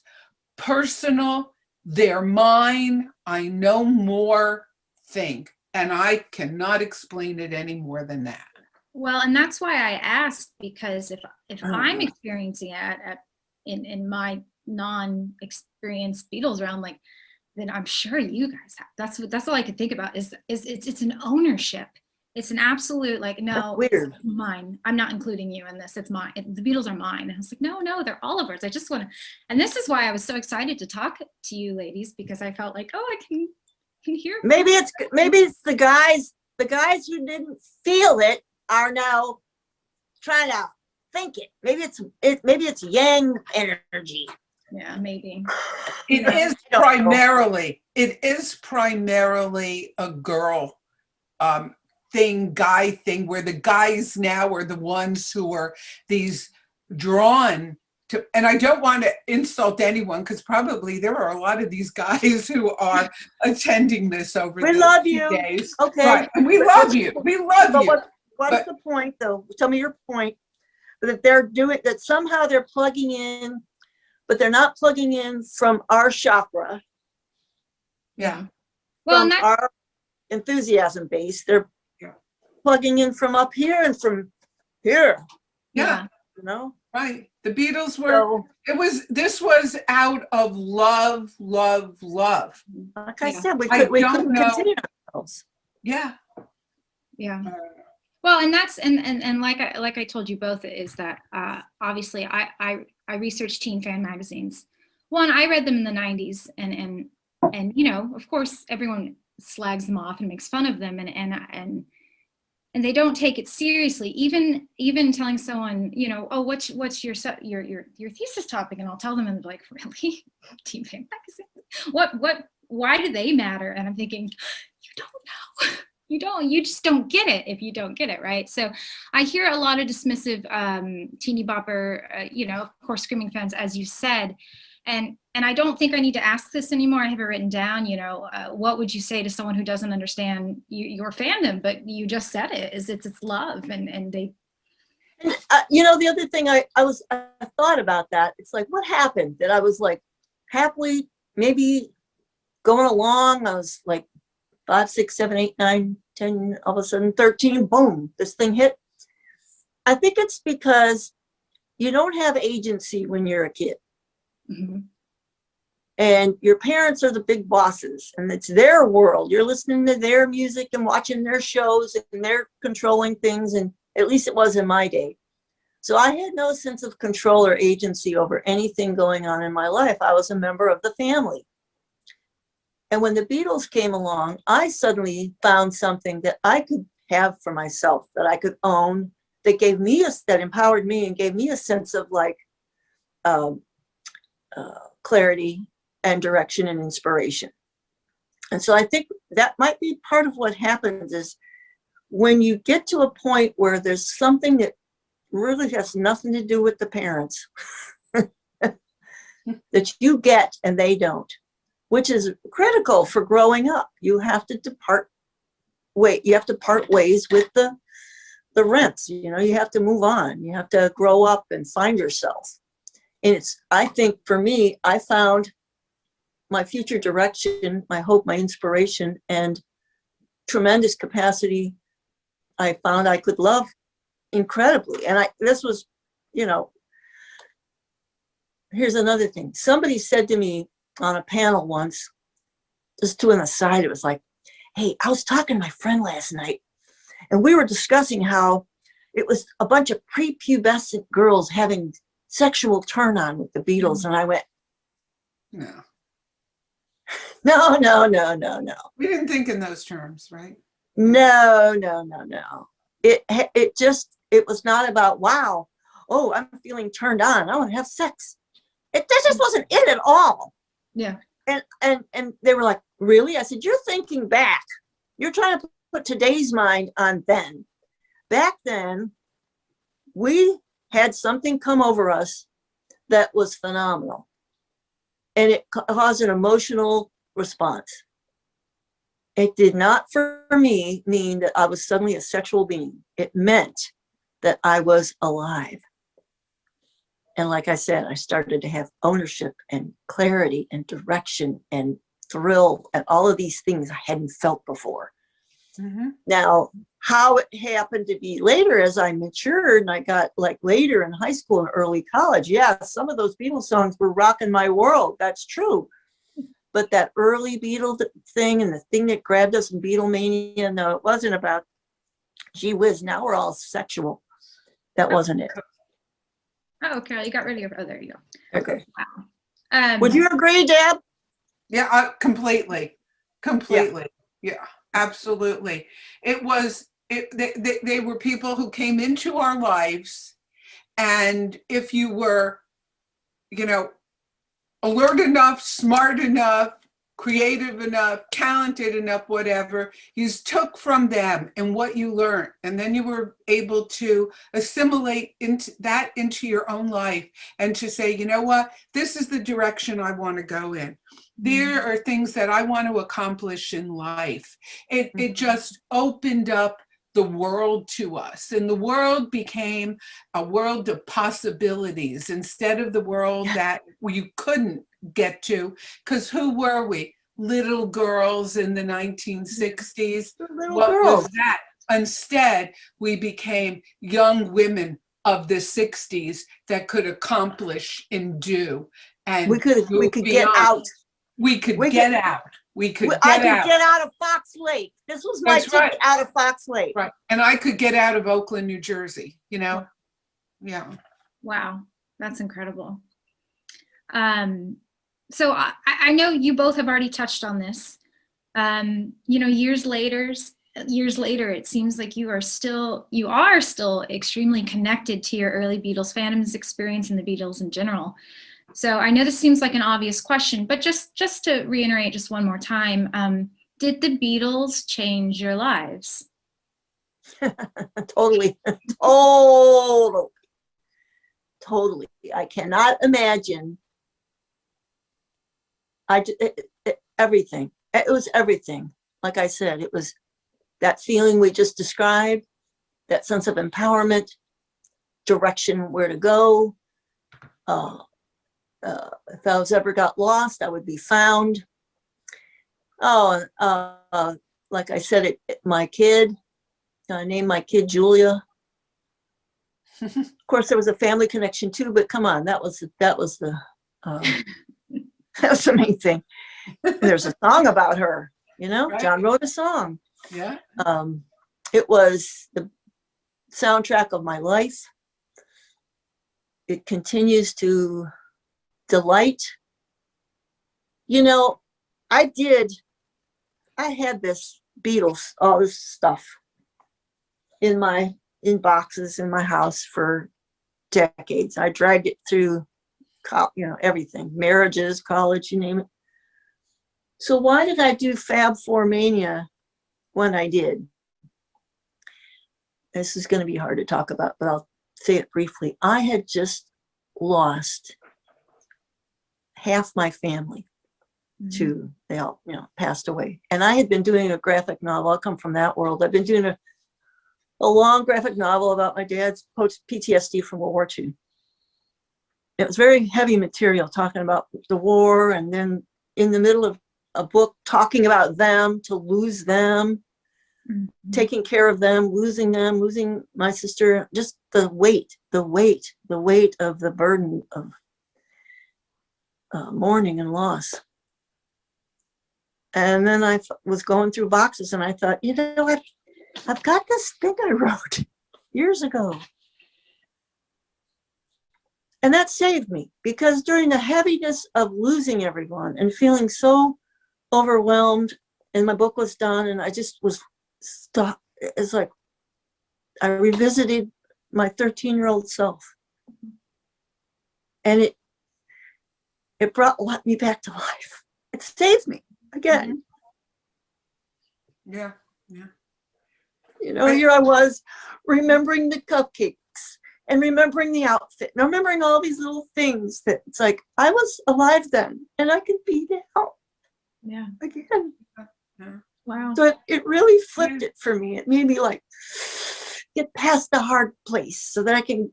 personal, they're mine, I know more thing. And I cannot explain it any more than that. Well, and that's why I asked, because if I'm experiencing it in my non-experienced Beatles realm, like, then I'm sure you guys have. That's all I could think about is it's an ownership. It's an absolute, like, no, That's weird. it's mine. I'm not including you in this. It's mine. The Beatles are mine. And I was like, no, they're all of ours. I just want to, and this is why I was so excited to talk to you ladies, because I felt like, oh, I can hear. Maybe it's the guys who didn't feel it are now trying to think it. Maybe it's yang energy. Yeah, maybe. It is primarily a girl guy thing, where the guys now are the ones who are these drawn to, and I don't want to insult anyone, because probably there are a lot of these guys who are attending this over We the love few you. days. Okay. Right. And we love you. We love But you. what's the point, though? Tell me your point. That they're doing that, somehow they're plugging in, but they're not plugging in from our chakra, Yeah. Well, from our enthusiasm base. They're plugging in from up here and from here. Yeah. You know? Right. The Beatles were, So, this was out of love. like I said, we I couldn't don't know. contain ourselves. Yeah. yeah. Well, and that's and like I told you both, is that obviously I researched teen fan magazines. One, I read them in the 90s, and you know, of course, everyone slags them off and makes fun of them, and they don't take it seriously. Even telling someone, you know, oh, what's your thesis topic, and I'll tell them, and they're like, really, teen fan magazines? Why do they matter? And I'm thinking, you don't know. You just don't get it if you don't get it, right? So I hear a lot of dismissive teeny bopper, you know, of course, screaming fans, as you said, and I don't think I need to ask this anymore. I have it written down, you know, what would you say to someone who doesn't understand your fandom? But you just said it, is it's love, and they. You know, the other thing I thought about that. It's like, what happened? That I was like happily maybe going along. I was like 5, 6, 7, 8, 9, 10, all of a sudden 13, boom, this thing hit. I think it's because you don't have agency when you're a kid. Mm-hmm. And your parents are the big bosses, and it's their world. You're listening to their music and watching their shows, and they're controlling things. And at least it was in my day. So I had no sense of control or agency over anything going on in my life. I was a member of the family. And when the Beatles came along, I suddenly found something that I could have for myself, that I could own, that gave me that empowered me and gave me a sense of like clarity and direction and inspiration. And so I think that might be part of what happens, is when you get to a point where there's something that really has nothing to do with the parents that you get and they don't, which is critical for growing up. You have to part ways with the rents. You know, you have to move on. You have to grow up and find yourself. And I think for me, I found my future direction, my hope, my inspiration, and tremendous capacity. I found I could love incredibly. And this was, you know, here's another thing. Somebody said to me on a panel once, just to an aside, it was like, hey, I was talking to my friend last night, and we were discussing how it was a bunch of prepubescent girls having sexual turn on with the Beatles. And I went, No. No. We didn't think in those terms, right? No. It was not about, wow, oh, I'm feeling turned on, I want to have sex. That just wasn't it at all. Yeah. And they were like, really? I said, you're thinking back. You're trying to put today's mind on then. Back then, we had something come over us that was phenomenal. And it caused an emotional response. It did not, for me, mean that I was suddenly a sexual being. It meant that I was alive. And like I said, I started to have ownership and clarity and direction and thrill and all of these things I hadn't felt before. Mm-hmm. Now, how it happened to be later as I matured and I got like later in high school and early college, yeah, some of those Beatles songs were rocking my world. That's true. But that early Beatle thing and the thing that grabbed us in Beatlemania, no, it wasn't about, gee whiz, now we're all sexual. That wasn't it. Oh, Carol, you got rid of your, oh, there you go. Okay. Wow. Would you agree, Deb? Yeah, completely. Yeah, absolutely. It was, they were people who came into our lives, and if you were, you know, alert enough, smart enough, creative enough, talented enough, whatever, you took from them and what you learned. And then you were able to assimilate into your own life and to say, you know what, this is the direction I want to go in. There are things that I want to accomplish in life. It just opened up the world to us, and the world became a world of possibilities instead of the world that you couldn't get to, because who were we? Little girls in the 1960s. What was that? Instead, we became young women of the 60s that could accomplish and do. And we could get out. We could get out. I could get out of Fox Lake. This was my ticket out of Fox Lake. Right. And I could get out of Oakland, New Jersey, you know? Yeah. Wow. That's incredible. So I know you both have already touched on this. You know, years later, it seems like you are still extremely connected to your early Beatles fandom's experience and the Beatles in general. So I know this seems like an obvious question, but just to reiterate just one more time, did the Beatles change your lives? Totally. I cannot imagine. Everything. It was everything. Like I said, it was that feeling we just described, that sense of empowerment, direction, where to go. If I was ever got lost, I would be found. Like I said, my kid, I named my kid Julia. Of course, there was a family connection too, but come on, that was the that's the main thing. There's a song about her, you know, right. John wrote a song. Yeah. It was the soundtrack of my life. It continues to delight. You know, I had this Beatles, all this stuff in boxes in my house for decades. I dragged it through, you know, everything, marriages, college, you name it. So why did I do Fab Four Mania when I did? This is going to be hard to talk about, but I'll say it briefly. I had just lost half my family to, they all, you know, passed away. And I had been doing a graphic novel. I come from that world. I've been doing a long graphic novel about my dad's PTSD from World War II. It was very heavy material, talking about the war, and then in the middle of a book talking about them, to lose them, taking care of them, losing my sister, just the weight of the burden of mourning and loss. And then I was going through boxes and I thought, you know what, I've got this thing I wrote years ago. And that saved me, because during the heaviness of losing everyone and feeling so overwhelmed, and my book was done and I just was stuck. It's like I revisited my 13-year-old self, and it brought me back to life. It saved me again. Yeah. You know, here I was remembering the cupcakes and remembering the outfit and remembering all these little things that it's like I was alive then and I could be now. Yeah. Again. Yeah. Wow. So it really flipped it for me. It made me like get past the hard place so that I can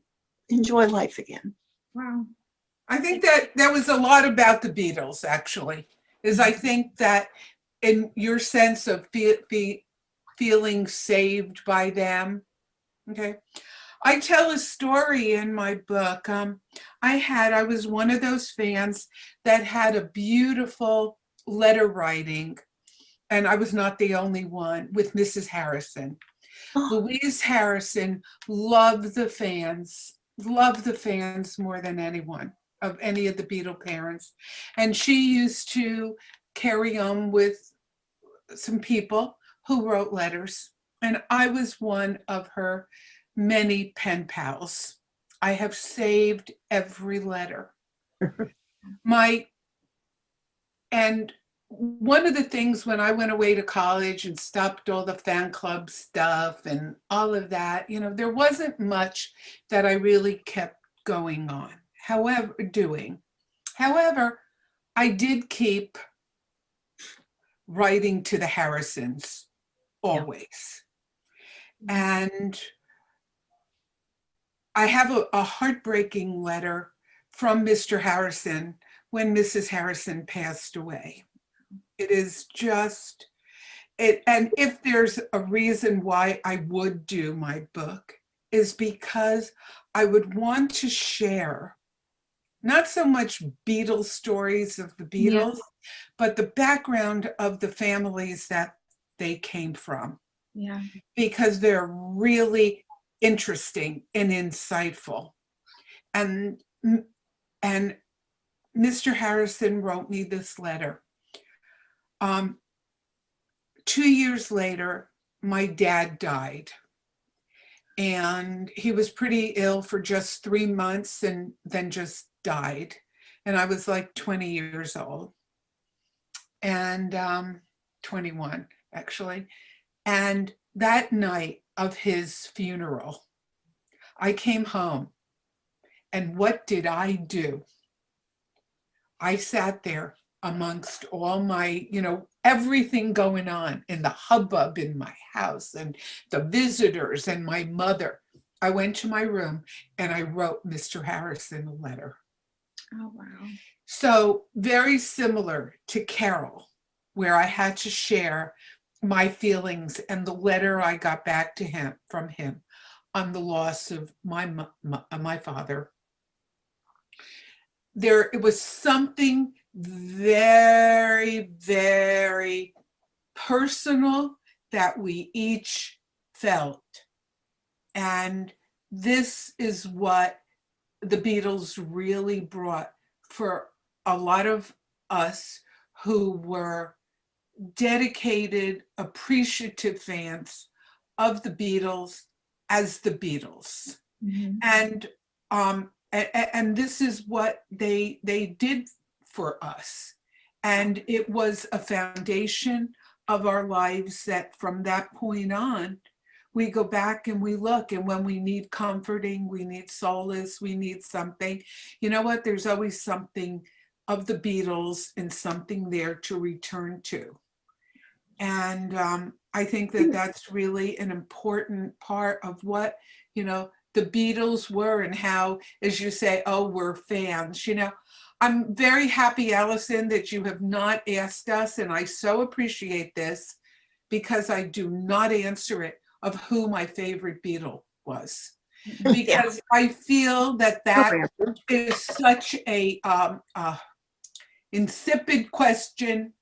enjoy life again. Wow. I think that that was a lot about the Beatles, actually, is I think that in your sense of feeling saved by them. Okay. I tell a story in my book. I was one of those fans that had a beautiful letter writing, and I was not the only one, with Mrs. Harrison. Oh, Louise Harrison loved the fans more than anyone of any of the Beatle parents. And she used to carry on with some people who wrote letters. And I was one of her many pen pals. I have saved every letter. And one of the things when I went away to college and stopped all the fan club stuff and all of that, there wasn't much that I really kept going on. However, I did keep writing to the Harrisons always. And I have a heartbreaking letter from Mr. Harrison when Mrs. Harrison passed away. It is just, and if there's a reason why I would do my book, is because I would want to share not so much Beatles stories of the Beatles, but the background of the families that they came from. Yeah. Because they're really interesting and insightful. And Mr. Harrison wrote me this letter. 2 years later, my dad died. And he was pretty ill for just 3 months and then just died. And I was like 20 years old. And 21, actually. And that night of his funeral, I came home. And what did I do? I sat there amongst all my, everything going on in the hubbub in my house and the visitors and my mother. I went to my room and I wrote Mr. Harrison a letter. Oh, wow. So very similar to Carol, where I had to share my feelings and the letter I got back to him from him on the loss of my father. It was something very, very personal that we each felt. And this is what the Beatles really brought for a lot of us who were dedicated, appreciative fans of the Beatles as the Beatles. Mm-hmm. And this is what they did for us. And it was a foundation of our lives that from that point on, we go back and we look, and when we need comforting, we need solace, we need something, you know what, there's always something of the Beatles and something there to return to. And I think that that's really an important part of what, the Beatles were, and how, as you say, oh, we're fans. I'm very happy, Allison, that you have not asked us, and I so appreciate this, because I do not answer it, of who my favorite Beatle was. Because I feel that is such a insipid question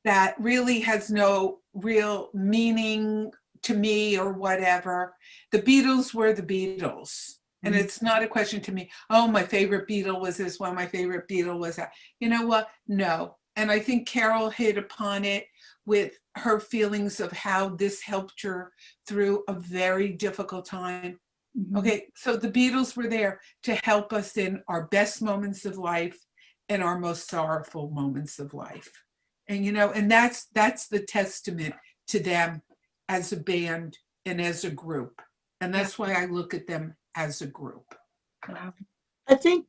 that really has no real meaning to me or whatever. The Beatles were the Beatles. And it's not a question to me, oh, my favorite Beatle was this one, my favorite Beatle was that. You know what? No. And I think Carol hit upon it with her feelings of how this helped her through a very difficult time. Mm-hmm. Okay, so the Beatles were there to help us in our best moments of life and our most sorrowful moments of life. And, and that's the testament to them as a band and as a group. And that's why I look at them as a group. Wow. I think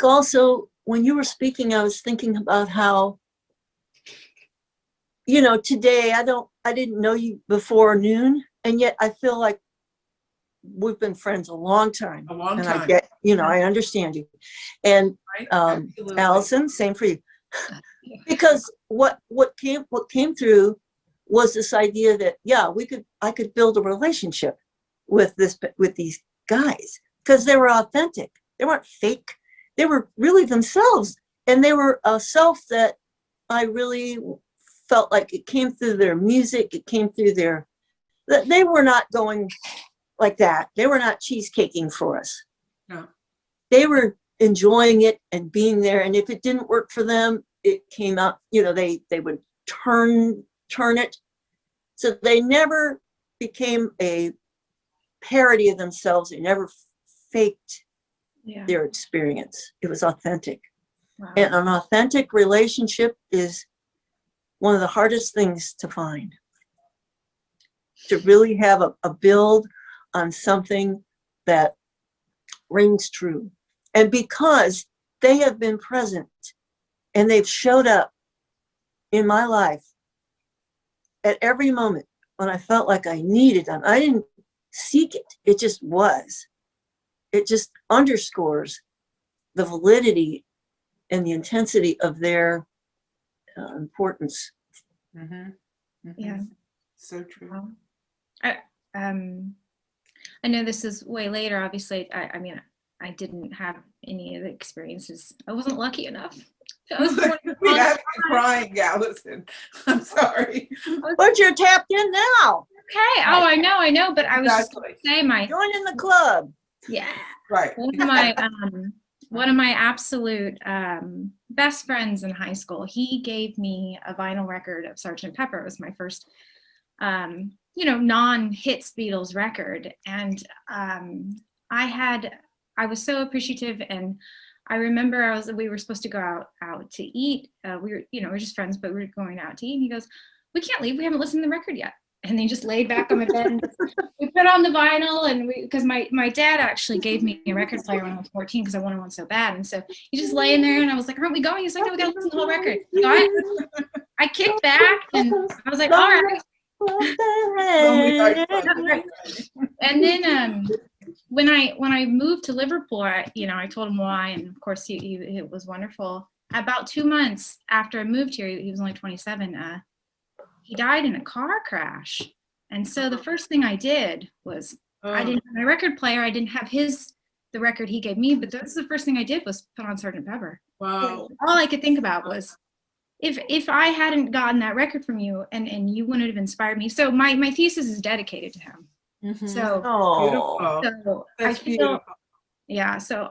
also when you were speaking, I was thinking about how, today I didn't know you before noon, and yet I feel like we've been friends a long time. A long And time. I get, I understand you. And Right? um, Absolutely. Allison, same for you. Because what came through was this idea that, yeah, I could build a relationship with these guys, because they were authentic. They weren't fake. They were really themselves. And they were a self that I really felt like it came through their music. It came through that they were not going like that. They were not cheesecaking for us. No. They were enjoying it and being there. And if it didn't work for them, it came out, they would turn it. So they never became a parody of themselves. They never faked their experience. It was authentic. Wow. And an authentic relationship is one of the hardest things to find. To really have a build on something that rings true. And because they have been present and they've showed up in my life at every moment when I felt like I needed them. I didn't seek it. It just was. It just underscores the validity and the intensity of their importance. Mm-hmm. Mm-hmm. Yeah. So true. Wow. I know this is way later. Obviously, I mean, I didn't have any of the experiences. I wasn't lucky enough. I was born We have you crying, Allison. I'm sorry. But you're tapped in now. Okay. Oh, I know. But I was just Exactly. going to say Join in the club. yeah. Right. One of my absolute best friends in high school, he gave me a vinyl record of Sgt. Pepper. It was my first, non-hits Beatles record. And I was so appreciative. And I remember we were supposed to go out to eat. We're just friends, but we were going out to eat. And he goes, "We can't leave. We haven't listened to the record yet." And they just laid back on my bed and we put on the vinyl, and because my dad actually gave me a record player when I was 14 because I wanted one so bad. And so he just lay in there and I was like, "Aren't we going?" He's like, "No, we gotta listen to the whole record." So I kicked back and I was like, "All right." And then when I moved to Liverpool, I told him why, and of course it was wonderful. About 2 months after I moved here, he was only 27. He died in a car crash, and so the first thing I did was I didn't have my record player. I didn't have the record he gave me, but that's the first thing I did was put on Sgt. Pepper. Wow. All I could think about was if I hadn't gotten that record from you, and you wouldn't have inspired me. So my thesis is dedicated to him. Mm-hmm. So, Beautiful. I feel, beautiful. yeah. So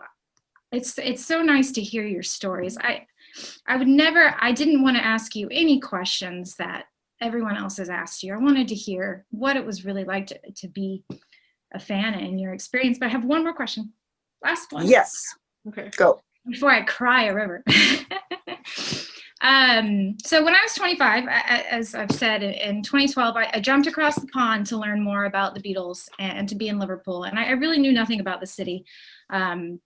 it's so nice to hear your stories. I didn't want to ask you any questions that everyone else has asked you. I wanted to hear what it was really like to be a fan and your experience. But I have one more question. Last one. Yes. Okay. Go. Before I cry a river. So when I was 25, as I've said, in 2012, I jumped across the pond to learn more about the Beatles and to be in Liverpool. And I really knew nothing about the city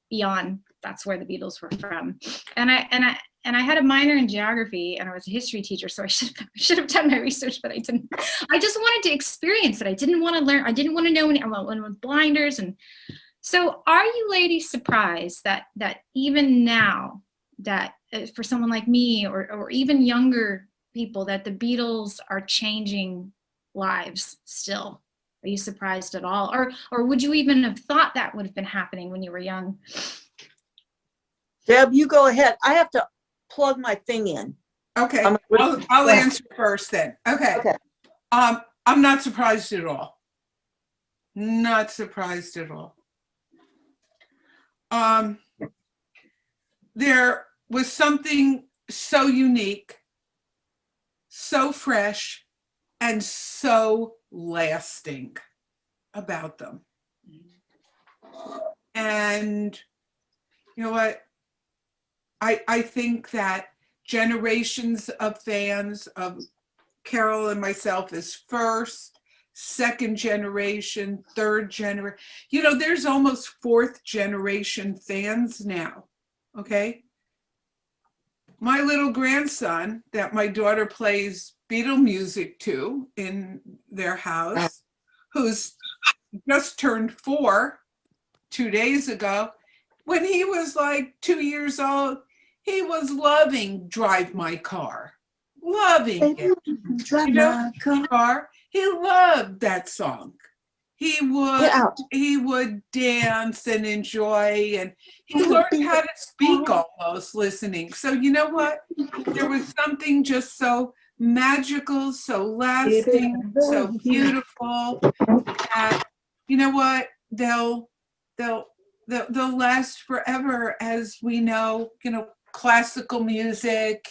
beyond that's where the Beatles were from. And I had a minor in geography and I was a history teacher, so I should have done my research, but I didn't. I just wanted to experience it. I didn't want to learn. I didn't want to know anyone with blinders. And so are you ladies surprised that even now, that for someone like me or even younger people, that the Beatles are changing lives still? Are you surprised at all? Or would you even have thought that would have been happening when you were young? Deb, you go ahead. I have to plug my thing in. Okay. I'll answer first then. Okay. I'm not surprised at all. Not surprised at all. There was something so unique, so fresh, and so lasting about them. And you know what? I think that generations of fans of Carol and myself is first, second generation, third generation. There's almost fourth generation fans now, okay? My little grandson that my daughter plays Beatle music to in their house, who's just turned 4 2 days ago. When he was like 2 years old, he was loving Drive My Car. Loving it. Drive You know, my car. he loved that song. He Get out. would dance and enjoy, and he learned how to speak almost listening. So you know what? There was something just so magical, so lasting, so beautiful. And you know what? They'll last forever, as we know. You know, classical music,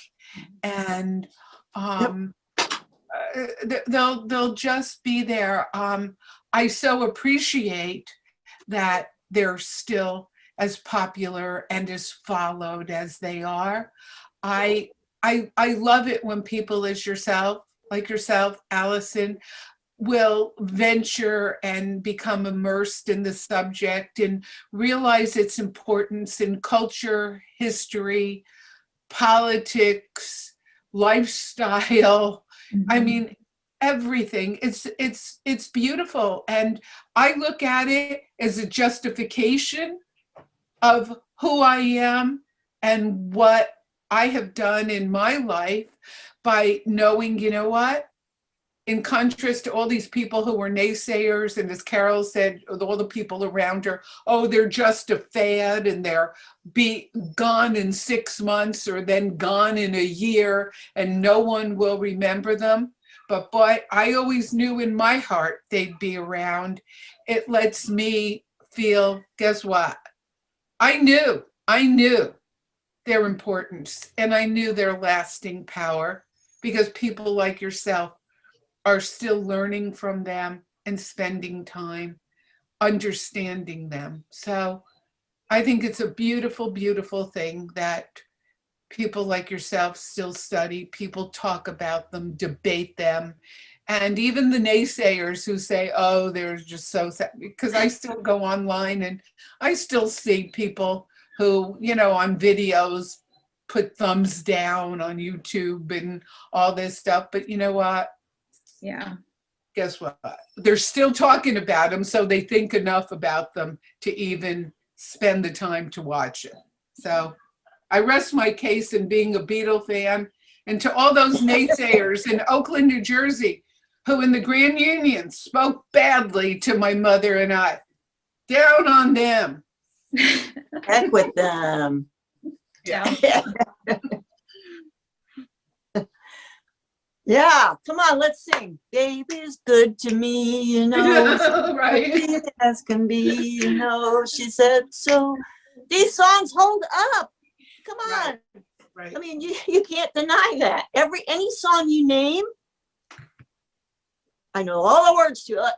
and they'll just be there. I so appreciate that they're still as popular and as followed as they are. I love it when people like yourself, Allison, will venture and become immersed in the subject and realize its importance in culture, history, politics, lifestyle. I mean, everything. It's beautiful. And I look at it as a justification of who I am and what I have done in my life by knowing, you know what? In contrast to all these people who were naysayers, and as Carol said, all the people around her, oh, they're just a fad and they're be gone in 6 months or then gone in a year and no one will remember them. But boy, I always knew in my heart they'd be around. It lets me feel, guess what? I knew their importance, and I knew their lasting power, because people like yourself are still learning from them and spending time understanding them. So I think it's a beautiful, beautiful thing that people like yourself still study, people talk about them, debate them. And even the naysayers who say, oh, they're just so sad, because I still go online and I still see people who, you know, on videos put thumbs down on YouTube and all this stuff. But you know what? Yeah. Guess what? They're still talking about them, so they think enough about them to even spend the time to watch it. So I rest my case in being a Beatle fan. And to all those naysayers in Oakland, New Jersey, who in the Grand Union spoke badly to my mother and I, down on them. Heck with them. Yeah. Yeah, come on, let's sing. Baby's good to me, you know. Right. Good as can be, you know. She said so. These songs hold up. Come on. Right. I mean, you can't deny that. Any song you name, I know all the words to.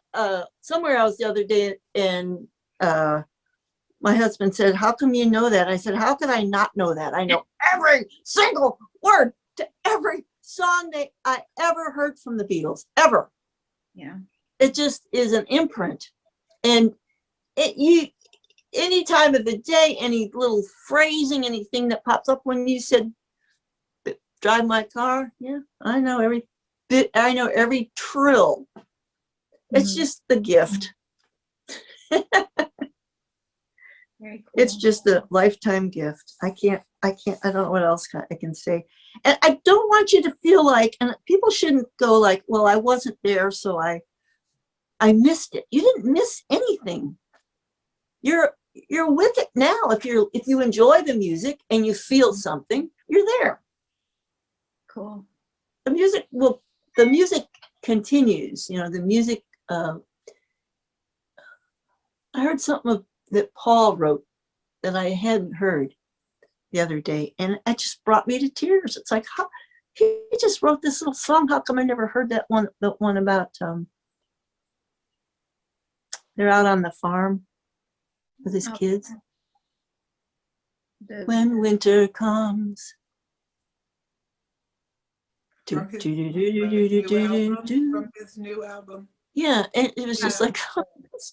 Somewhere I was the other day, and my husband said, "How come you know that?" I said, "How could I not know that? I know every single word to every song that I ever heard from the Beatles, ever." Yeah. It just is an imprint, and any time of the day, any little phrasing, anything that pops up when you said drive my car, yeah, I know every bit, I know every trill. It's just the gift. Very cool. It's just a lifetime gift. I don't know what else I can say. And I don't want you to feel like, and people shouldn't go like, well, I wasn't there, so I missed it. You didn't miss anything. You're with it now. If you enjoy the music and you feel something, you're there. Cool. The music continues. You know, the music. I heard something that Paul wrote that I hadn't heard the other day, and it just brought me to tears. It's like, how he just wrote this little song. How come I never heard that one? The one about they're out on the farm with his kids. When winter comes. From his new album. Yeah, it was just like, oh, it's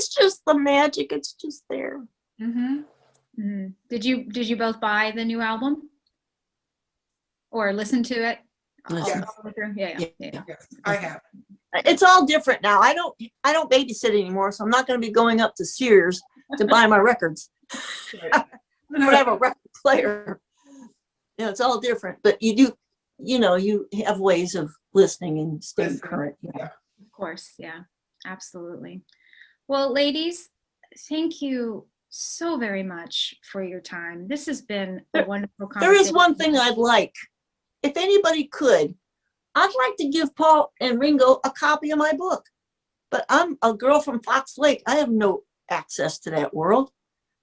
just the magic. It's just there. Mm-hmm. Mm-hmm. Did you both buy the new album or listen to it? Listen. All the way through? Yeah. Yes, I have. It's all different now. I don't babysit anymore, so I'm not going to be going up to Sears to buy my records. But I have a record player. You know, it's all different, but you do, you know, you have ways of listening and staying current. Yeah. Of course. Yeah, absolutely. Well, ladies, thank you so very much for your time. This has been a wonderful conversation. There is one thing I'd like. If anybody could, I'd like to give Paul and Ringo a copy of my book. But I'm a girl from Fox Lake. I have no access to that world.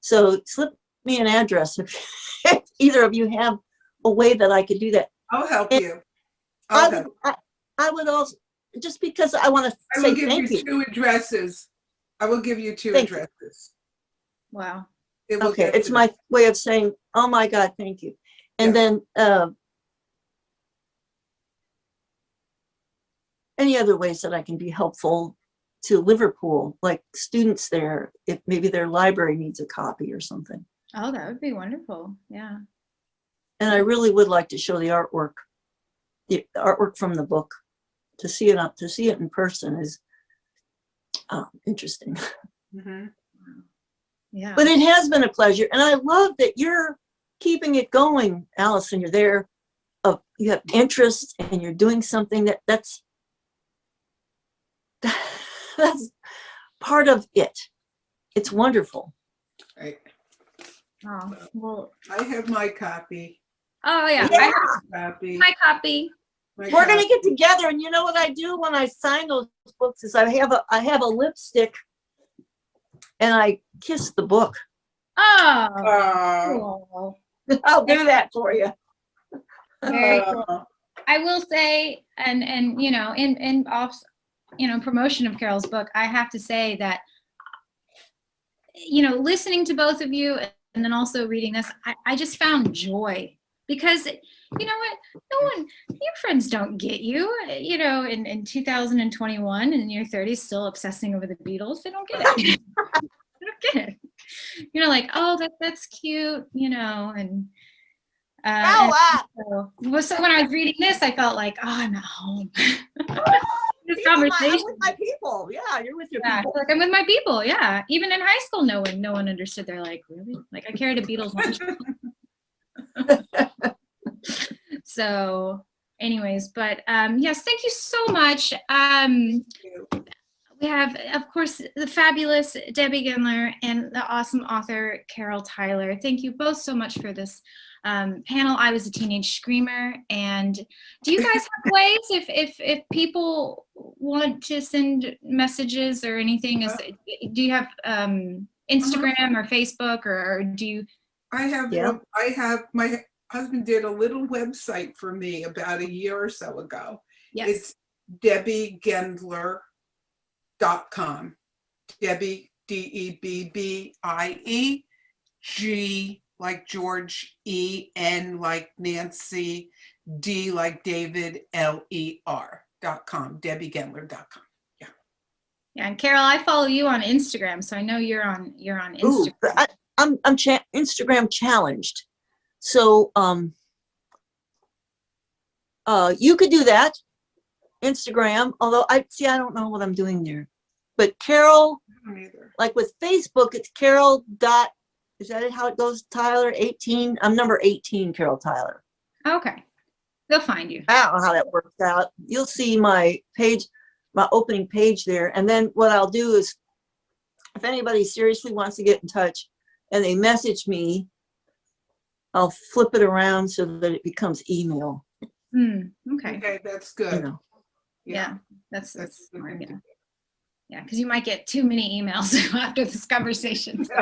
So slip me an address if either of you have a way that I could do that. I'll help And you. I would also, just because I want to I say will give thank you you. 2 addresses. I will give you 2 Thank you. addresses. Wow. It will Okay, get it's to my way of saying, oh my God, thank you. And then any other ways that I can be helpful to Liverpool, like students there, if maybe their library needs a copy or something. Oh, that would be wonderful. Yeah. And I really would like to show the artwork from the book. To see it in person is interesting. Mhm. Yeah. But it has been a pleasure, and I love that you're keeping it going, Allison. You're there, you have interest, and you're doing something that's part of it. It's wonderful. Right. Oh, well. I have my copy. Oh, yeah. Yeah. I have Copy. my copy. My We're gonna copy. get together, and you know what I do when I sign those books is I have a lipstick, and I kiss the book. Oh. Oh. Cool. I'll do that for you. Very cool. Oh. I will say, and you know, in off, you know, promotion of Carol's book, I have to say that, you know, listening to both of you and then also reading this, I just found joy because, you know what, your friends don't get you, you know, in 2021 and in your 30s still obsessing over the Beatles. They don't get it. They don't get it. You know, like, oh, that's cute, you know, and so when I was reading this, I felt like, oh, I'm at home. This conversation. I'm with my people. Yeah, you're with your Yeah, I people. feel like I'm with my people. Yeah, even in high school, no one understood. They're like, really? Like I carried a Beatles lunch. So, anyways, but yes, thank you so much. We have, of course, the fabulous Debbie Gendler and the awesome author Carol Tyler. Thank you both so much for this panel. I was a teenage screamer. And do you guys have ways if people want to send messages or anything? Do you have Instagram or Facebook or do you? I have my husband did a little website for me about a year or so ago. Yes. It's debbiegendler.com. Debbie, DEBBIE, G like George, EN like Nancy, D like David, LER.com, debbiegendler.com. Yeah. Yeah, and Carol, I follow you on Instagram, so I know you're on Instagram. Ooh, I'm Instagram challenged. So you could do that. Instagram, although I don't know what I'm doing there. But Carol, I don't either. like with Facebook, it's Carol dot, is that how it goes, Tyler? 18. I'm number 18, Carol Tyler. Okay, they'll find you. I don't know how that works out. You'll see my page, my opening page there. And then what I'll do is, if anybody seriously wants to get in touch and they message me, I'll flip it around so that it becomes email. Okay. Okay, that's You good. know. Yeah, that's good smart. thing to Yeah. do. Yeah, because you might get too many emails after this conversation. So.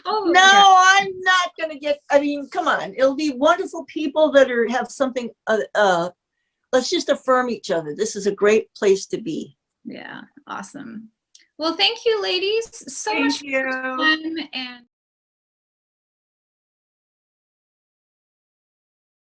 Oh, No, yeah. I'm not gonna get. I mean, come on. It'll be wonderful people that have something. Let's just affirm each other. This is a great place to be. Yeah, awesome. Well, thank you, ladies, so Thank much for you. your time and.